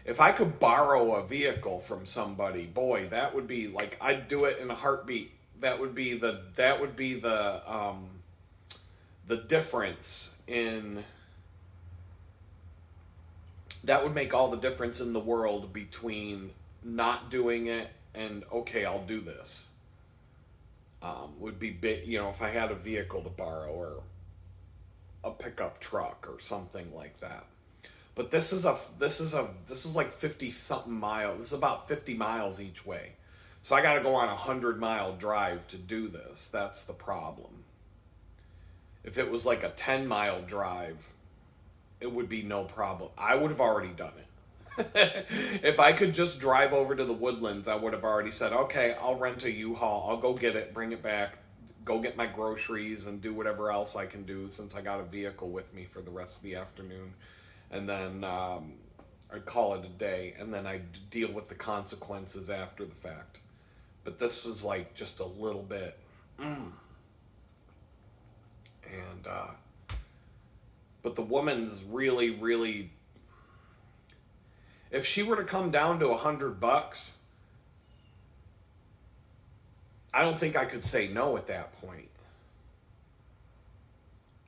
if I could borrow a vehicle from somebody, boy, that would be like, I'd do it in a heartbeat. That would be the difference in, that would make all the difference in the world between not doing it and, okay, I'll do this. Would be big, if I had a vehicle to borrow, or a pickup truck or something like that. But this is like 50 something miles. This is about 50 miles each way. So I got to go on a 100-mile drive to do this. That's the problem. If it was like a 10-mile drive, it would be no problem. I would have already done it. If I could just drive over to the Woodlands, I would have already said, okay, I'll rent a U-Haul. I'll go get it, bring it back, go get my groceries, and do whatever else I can do since I got a vehicle with me for the rest of the afternoon. And then I'd call it a day, and then I'd deal with the consequences after the fact. But this was like just a little bit. And, but the woman's really, really, if she were to come down to $100, I don't think I could say no at that point.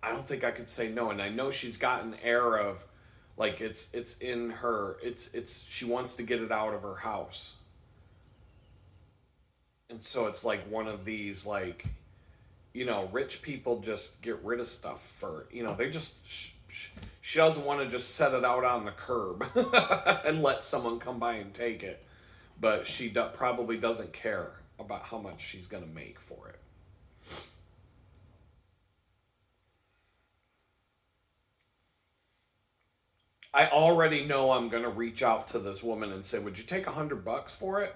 I don't think I could say no. And I know she's got an air of, like, it's in her, she wants to get it out of her house. And so it's like one of these, like, rich people just get rid of stuff for, they just, she doesn't want to just set it out on the curb and let someone come by and take it. But she probably doesn't care about how much she's going to make for it. I already know I'm going to reach out to this woman and say, would you take $100 for it?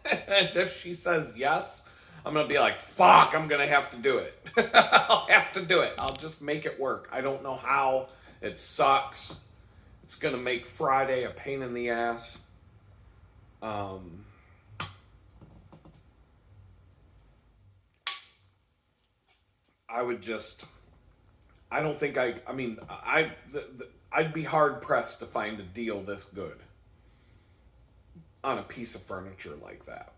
And if she says yes, I'm going to be like, fuck, I'm going to have to do it. I'll have to do it. I'll just make it work. I don't know how. It sucks. It's going to make Friday a pain in the ass. I would just, I don't think I'd be hard pressed to find a deal this good on a piece of furniture like that.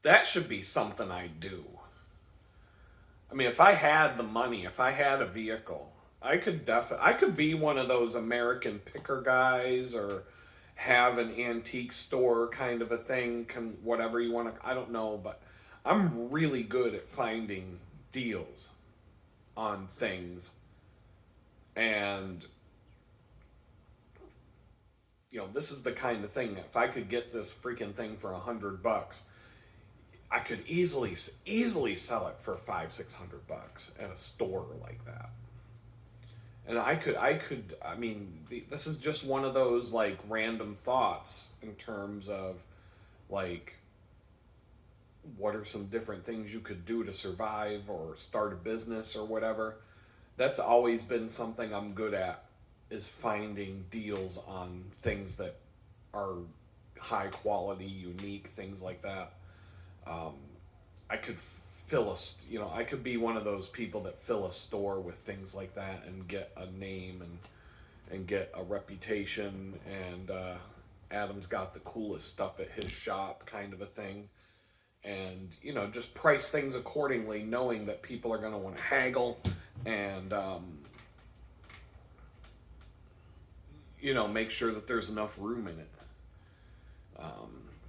That should be something I do. I mean, if I had the money, if I had a vehicle, I could be one of those American picker guys or have an antique store kind of a thing, whatever you want to, I don't know, but I'm really good at finding deals on things. And this is the kind of thing that if I could get this freaking thing for $100, I could easily sell it for $500-600 at a store like that. And I mean, this is just one of those like random thoughts in terms of like, what are some different things you could do to survive or start a business or whatever. That's always been something I'm good at, is finding deals on things that are high quality, unique, things like that. I could I could be one of those people that fill a store with things like that and get a name and get a reputation. And Adam's got the coolest stuff at his shop, kind of a thing. And just price things accordingly, knowing that people are going to want to haggle, and make sure that there's enough room in it.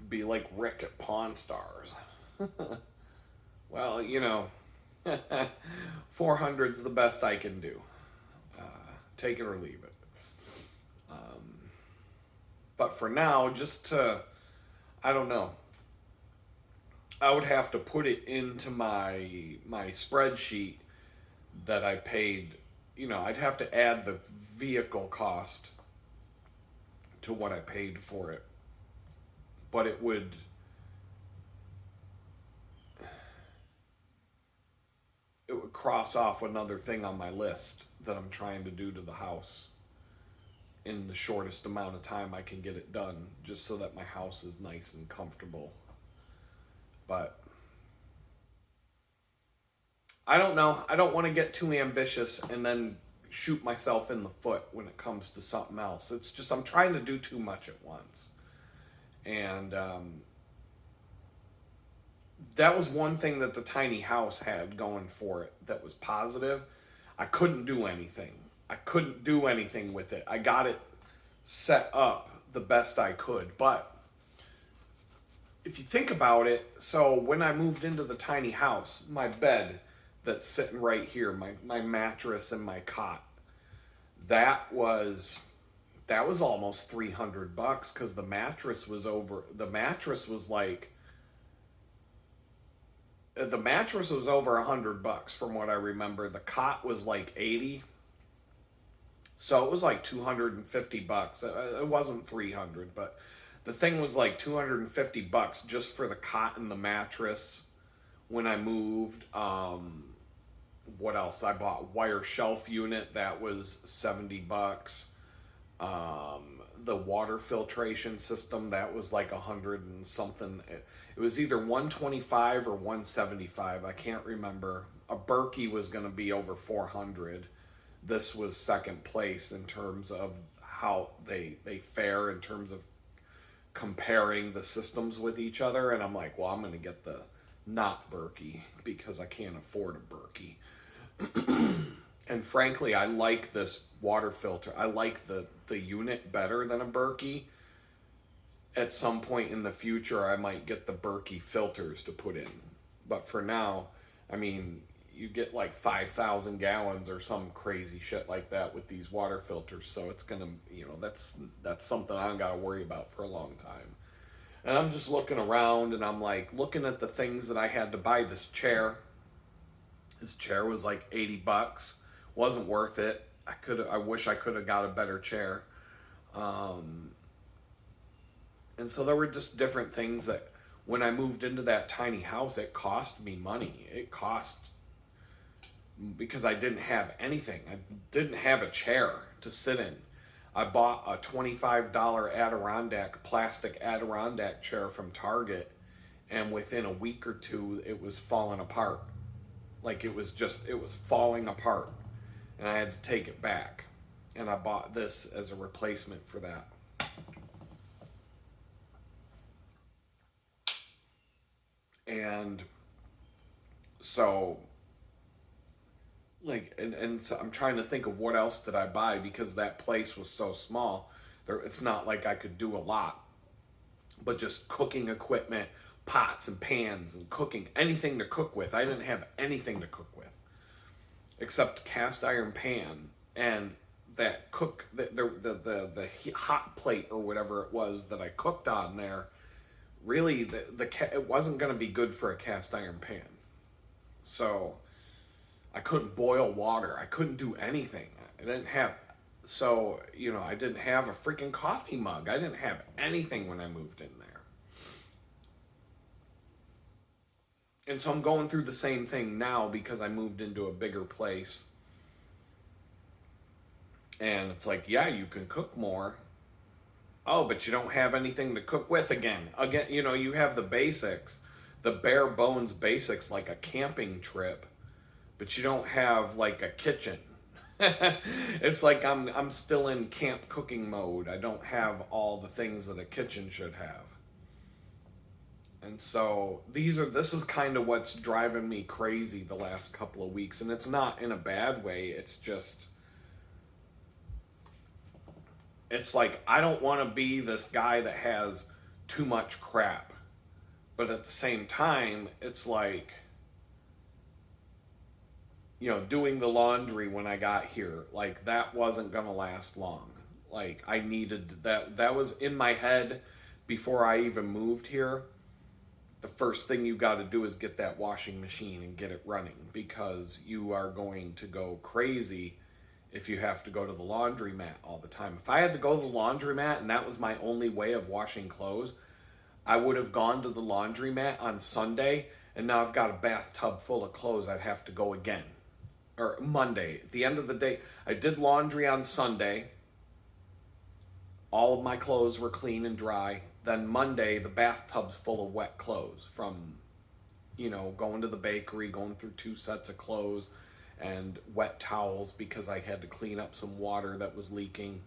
Be like Rick at Pawn Stars. Well, 400's the best I can do. Take it or leave it. But for now, I don't know. I would have to put it into my spreadsheet that I paid. I'd have to add the vehicle cost to what I paid for it. But it would cross off another thing on my list that I'm trying to do to the house in the shortest amount of time I can get it done, just so that my house is nice and comfortable. But I don't know. I don't want to get too ambitious and then shoot myself in the foot when it comes to something else. It's just I'm trying to do too much at once. And that was one thing that the tiny house had going for it that was positive. I couldn't do anything. I couldn't do anything with it. I got it set up the best I could. But if you think about it, so when I moved into the tiny house, my bed that's sitting right here, my mattress and my cot, that was almost $300 because the mattress was like The mattress was over $100 from what I remember. The cot was like 80. So it was like $250. It wasn't 300, but the thing was like $250 just for the cot and the mattress when I moved. What else? I bought wire shelf unit that was $70. The water filtration system that was like 100 and something. It was either 125 or 175. I can't remember. A Berkey was going to be over 400. This was second place in terms of how they fare in terms of comparing the systems with each other. And I'm like, well, I'm going to get the not Berkey because I can't afford a Berkey. And frankly, I like this water filter. I like the unit better than a Berkey. At some point in the future, I might get the Berkey filters to put in. But for now, I mean, you get like 5,000 gallons or some crazy shit like that with these water filters. So it's going to, that's something I don't got to worry about for a long time. And I'm just looking around and I'm like looking at the things that I had to buy. This chair was like $80. Wasn't worth it. I wish I could have got a better chair. And so there were just different things that when I moved into that tiny house, it cost me money. It cost, because I didn't have anything. I didn't have a chair to sit in. I bought a $25 plastic Adirondack chair from Target, and within a week or two, it was falling apart. Like it was falling apart, and I had to take it back. And I bought this as a replacement for that. And so, like, and so I'm trying to think of what else did I buy because that place was so small. It's not like I could do a lot, but just cooking equipment, pots and pans and cooking, anything to cook with. I didn't have anything to cook with except a cast iron pan and that the hot plate or whatever it was that I cooked on there. Really, it wasn't going to be good for a cast iron pan. So I couldn't boil water. I couldn't do anything. I didn't have a freaking coffee mug. I didn't have anything when I moved in there. And so I'm going through the same thing now because I moved into a bigger place. And it's like, yeah, you can cook more. Oh, but you don't have anything to cook with again. You have the basics, the bare bones basics like a camping trip, but you don't have like a kitchen. It's like I'm still in camp cooking mode. I don't have all the things that a kitchen should have. And so this is kind of what's driving me crazy the last couple of weeks. And it's not in a bad way. It's just, it's like, I don't want to be this guy that has too much crap. But at the same time, it's like, doing the laundry when I got here, like that wasn't going to last long. Like I needed that was in my head before I even moved here. The first thing you got to do is get that washing machine and get it running because you are going to go crazy if you have to go to the laundromat all the time. If I had to go to the laundromat and that was my only way of washing clothes, I would have gone to the laundromat on Sunday and now I've got a bathtub full of clothes. I'd have to go again. Or Monday. At the end of the day, I did laundry on Sunday. All of my clothes were clean and dry. Then Monday, the bathtub's full of wet clothes from, going to the bakery, going through 2 sets of clothes and wet towels because I had to clean up some water that was leaking.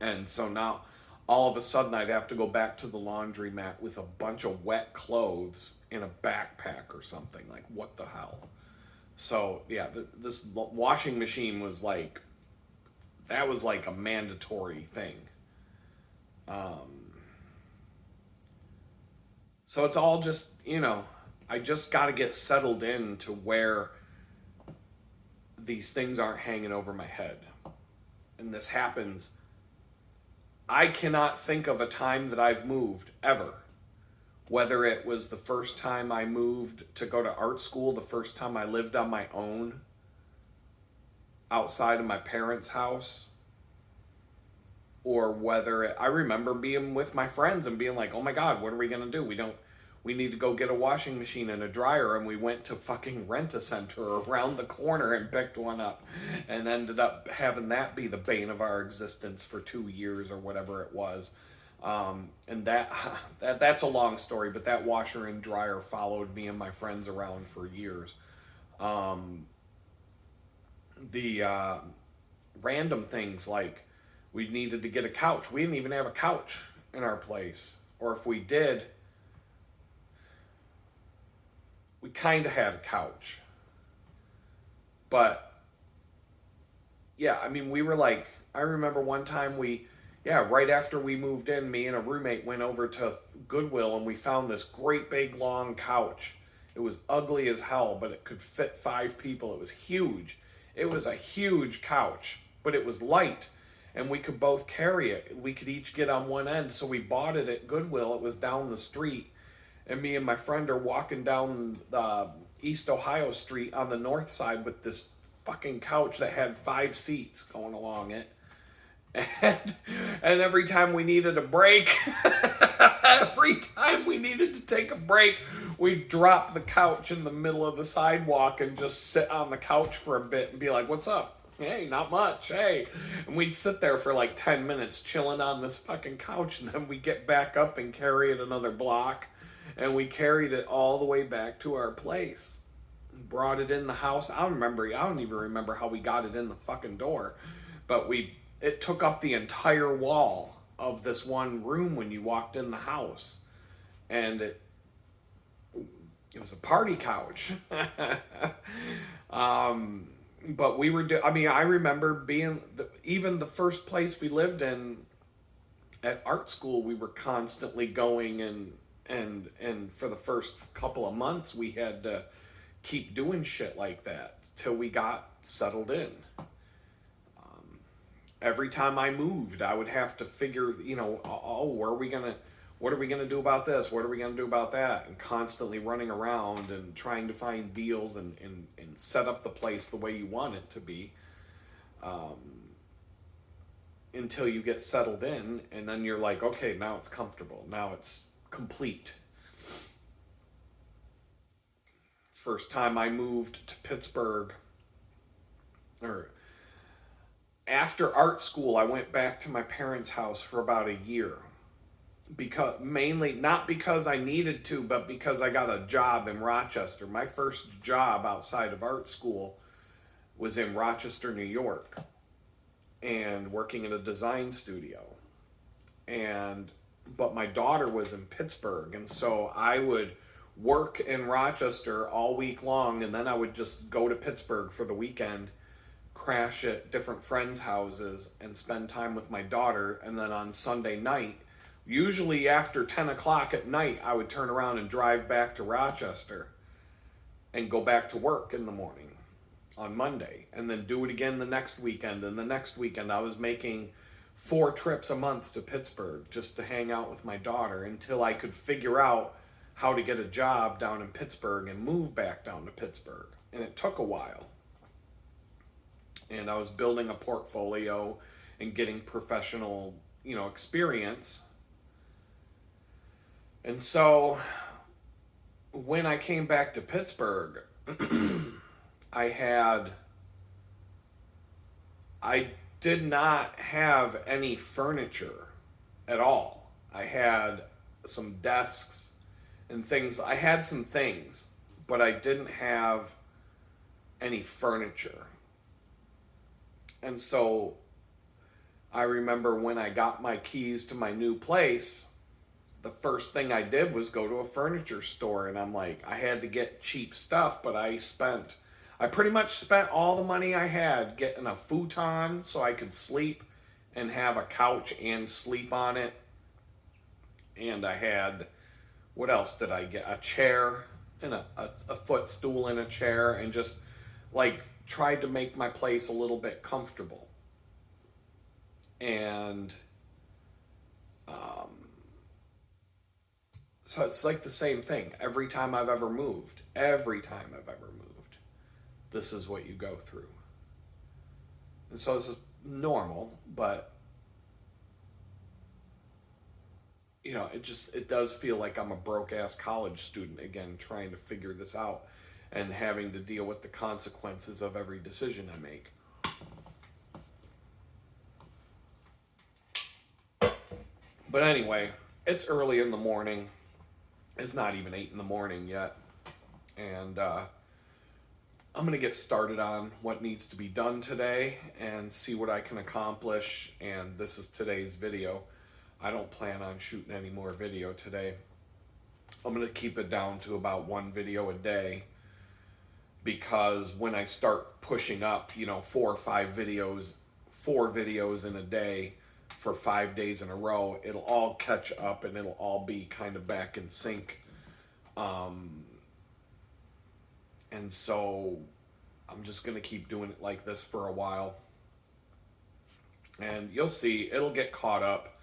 And so now, all of a sudden, I'd have to go back to the laundromat with a bunch of wet clothes in a backpack or something. Like, what the hell? So, yeah, this washing machine was like, that was like a mandatory thing. So it's all just, I just got to get settled in to where these things aren't hanging over my head. And this happens. I cannot think of a time that I've moved ever whether it was the first time I moved to go to art school, the first time I lived on my own outside of my parents' house, or I remember being with my friends and being like, oh my God, what are we going to do? We need to go get a washing machine and a dryer. And we went to fucking Rent-A-Center around the corner and picked one up and ended up having that be the bane of our existence for 2 years or whatever it was. And that's a long story, but that washer and dryer followed me and my friends around for years. The random things like we needed to get a couch. We didn't even have a couch in our place. Or if we did, we kind of had a couch. But, yeah, I mean, we were like, I remember one time right after we moved in, me and a roommate went over to Goodwill and we found this great big long couch. It was ugly as hell, but it could fit 5 people. It was huge. It was a huge couch, but it was light. And we could both carry it. We could each get on one end. So we bought it at Goodwill. It was down the street. And me and my friend are walking down East Ohio Street on the north side with this fucking couch that had 5 seats going along it. And every time we needed a break, every time we needed to take a break, we'd drop the couch in the middle of the sidewalk and just sit on the couch for a bit and be like, what's up? Hey, not much, hey. And we'd sit there for like 10 minutes chilling on this fucking couch, and then we'd get back up and carry it another block. And we carried it all the way back to our place. Brought it in the house. I don't even remember how we got it in the fucking door. But it took up the entire wall of this one room when you walked in the house. And it was a party couch. But I remember even the first place we lived in at art school, we were constantly going and for the first couple of months we had to keep doing shit like that till we got settled in. Every time I moved, I would have to figure, what are we gonna do about this? What are we gonna do about that? And constantly running around and trying to find deals and set up the place the way you want it to be, until you get settled in, and then you're like, okay, now it's comfortable. Now it's complete. First time I moved to Pittsburgh, or after art school, I went back to my parents' house for about a year. Mainly not because I needed to, but because I got a job in Rochester. My first job outside of art school was in Rochester, New York, and working in a design studio. But my daughter was in Pittsburgh, and so I would work in Rochester all week long, and then I would just go to Pittsburgh for the weekend, crash at different friends' houses, and spend time with my daughter. And then on Sunday night, usually after 10 o'clock at night, I would turn around and drive back to Rochester and go back to work in the morning on Monday, and then do it again the next weekend. And the next weekend, I was making 4 trips a month to Pittsburgh just to hang out with my daughter until I could figure out how to get a job down in Pittsburgh and move back down to Pittsburgh. And it took a while. And I was building a portfolio and getting professional, experience. And so when I came back to Pittsburgh, I did not have any furniture at all. I had some desks and things. I had some things, but I didn't have any furniture. And so I remember when I got my keys to my new place, the first thing I did was go to a furniture store, and I'm like, I had to get cheap stuff, but I pretty much spent all the money I had getting a futon so I could sleep and have a couch and sleep on it. And I had, what else did I get? A chair and a footstool and a chair, and just tried to make my place a little bit comfortable. And So it's like the same thing. Every time I've ever moved, this is what you go through. And so this is normal, but it does feel like I'm a broke ass college student again, trying to figure this out and having to deal with the consequences of every decision I make. But anyway, it's early in the morning. It's not even 8 in the morning yet. And I'm going to get started on what needs to be done today and see what I can accomplish. And this is today's video. I don't plan on shooting any more video today. I'm going to keep it down to about 1 video a day, because when I start pushing up, 4 or 5 videos, 4 videos in a day for 5 days in a row, it'll all catch up and it'll all be kind of back in sync. And so I'm just going to keep doing it like this for a while. And you'll see, it'll get caught up.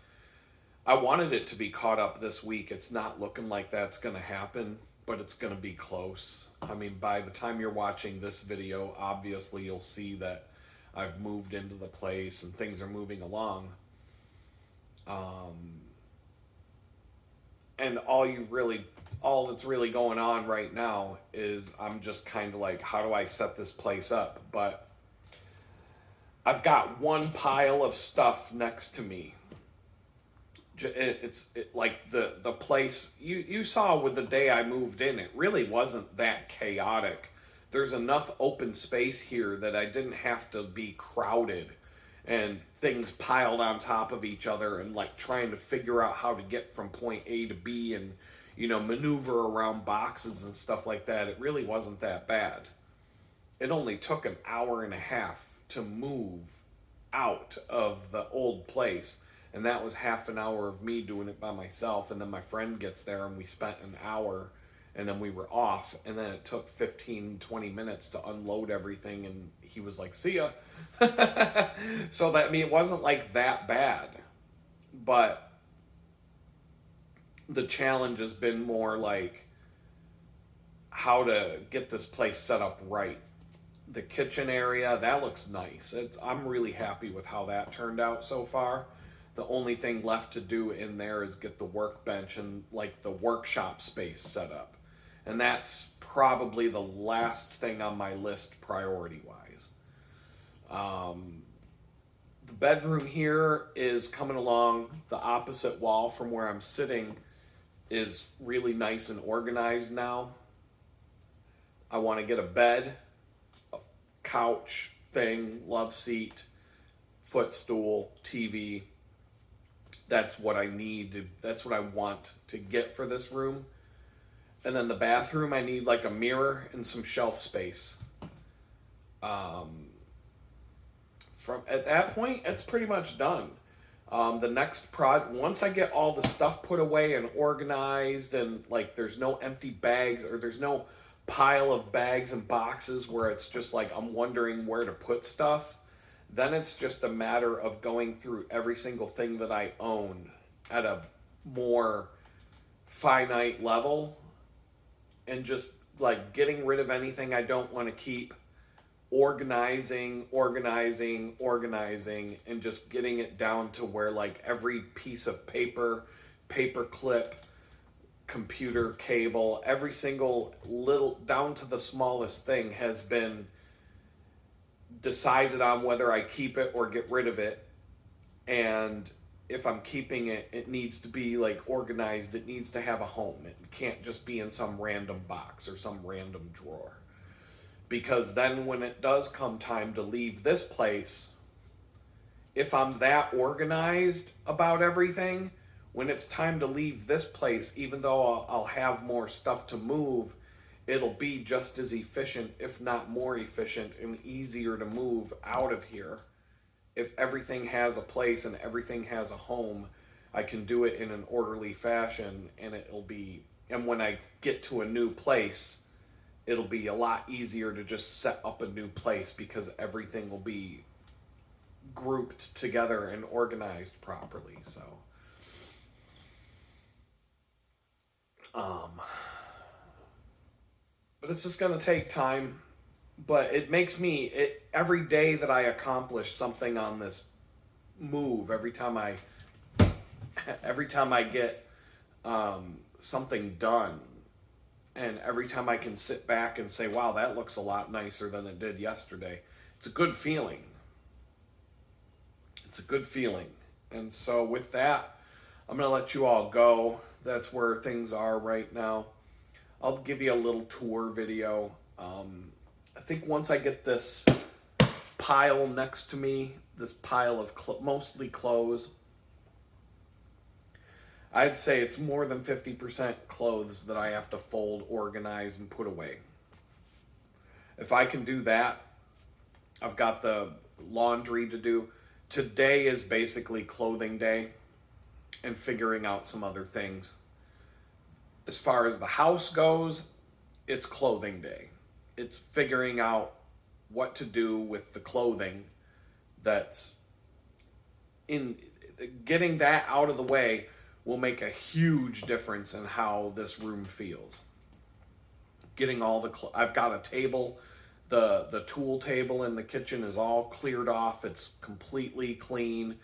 I wanted it to be caught up this week. It's not looking like that's going to happen, but it's going to be close. I mean, by the time you're watching this video, obviously you'll see that I've moved into the place and things are moving along. And all that's really going on right now is I'm just kind of like, how do I set this place up? But I've got one pile of stuff next to me. It's like the place you saw with the day I moved in, it really wasn't that chaotic. There's enough open space here that I didn't have to be crowded and things piled on top of each other and like trying to figure out how to get from point A to B and maneuver around boxes and stuff like that. It really wasn't that bad. It only took an hour and a half to move out of the old place, and that was half an hour of me doing it by myself, and then my friend gets there and we spent an hour, and then we were off, and then it took 15-20 minutes to unload everything, and he was like, see ya. So that, it wasn't like that bad, but the challenge has been more like how to get this place set up right. The kitchen area, that looks nice. I'm really happy with how that turned out so far. The only thing left to do in there is get the workbench and like the workshop space set up. And that's probably the last thing on my list priority-wise. The bedroom here is coming along. The opposite wall from where I'm sitting is really nice and organized now. I want to get a bed, a couch thing, love seat, footstool, TV. That's what I need. That's what I want to get for this room. And then the bathroom, I need like a mirror and some shelf space. From at that point, it's pretty much done. The next once I get all the stuff put away and organized, and like there's no empty bags, or there's no pile of bags and boxes where it's just like I'm wondering where to put stuff, then it's just a matter of going through every single thing that I own at a more finite level and just like getting rid of anything I don't want to keep, organizing, and just getting it down to where like every piece of paper clip, computer cable, every single little, down to the smallest thing, has been decided on whether I keep it or get rid of it. And if I'm keeping it, it needs to be like organized. It needs to have a home. It can't just be in some random box or some random drawer. Because then when it does come time to leave this place, if I'm that organized about everything, when it's time to leave this place, even though I'll have more stuff to move, it'll be just as efficient, if not more efficient, and easier to move out of here. If everything has a place and everything has a home, I can do it in an orderly fashion, and and when I get to a new place, it'll be a lot easier to just set up a new place because everything will be grouped together and organized properly. So Um, but it's just going to take time. But it makes me, every day that I accomplish something on this move, every time I get something done, and every time I can sit back and say, wow, that looks a lot nicer than it did yesterday, it's a good feeling. It's a good feeling. And so with that, I'm going to let you all go. That's where things are right now. I'll give you a little tour video. I think once I get this pile next to me, this pile of mostly clothes, I'd say it's more than 50% clothes that I have to fold, organize, and put away. If I can do that, I've got the laundry to do. Today is basically clothing day and figuring out some other things. As far as the house goes, it's clothing day. It's figuring out what to do with the clothing that's in. Getting that out of the way will make a huge difference in how this room feels. Getting all the I've got a table, the tool table in the kitchen is all cleared off. It's completely clean,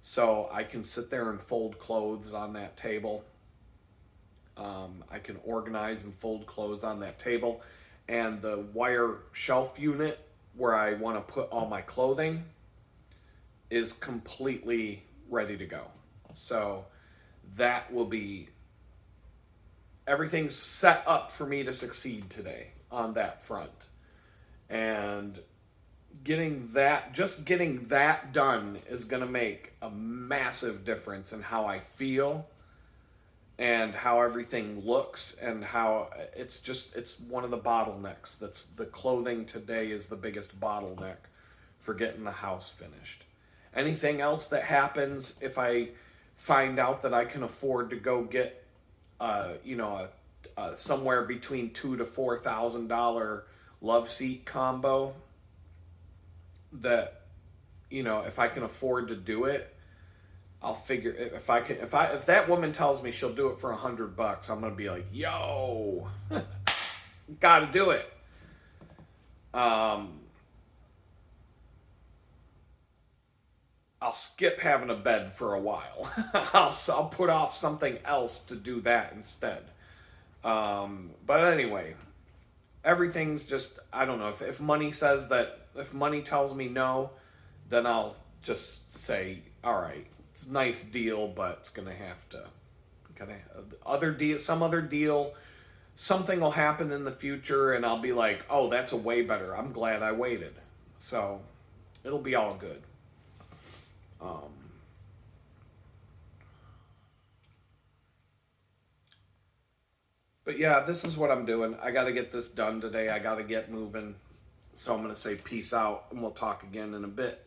so I can sit there and fold clothes on that table. I can organize and fold clothes on that table, and the wire shelf unit where I want to put all my clothing is completely ready to go. So that will be, everything's set up for me to succeed today on that front. And getting that done is going to make a massive difference in how I feel and how everything looks, and how it's one of the bottlenecks. That's the clothing today is the biggest bottleneck for getting the house finished. Anything else that happens, if I find out that I can afford to go get somewhere between $2,000 to $4,000 love seat combo, that if I can afford to do it, I'll figure, if that woman tells me she'll do it for $100, I'm gonna be like, yo, gotta do it. I'll skip having a bed for a while. I'll put off something else to do that instead. But anyway, everything's just, I don't know, if money tells me no, then I'll just say, all right, it's a nice deal, but it's gonna have to, some other deal, something will happen in the future, and I'll be like, oh, that's a way better. I'm glad I waited. So it'll be all good. But yeah, this is what I'm doing. I got to get this done today. I got to get moving. So I'm going to say peace out, and we'll talk again in a bit.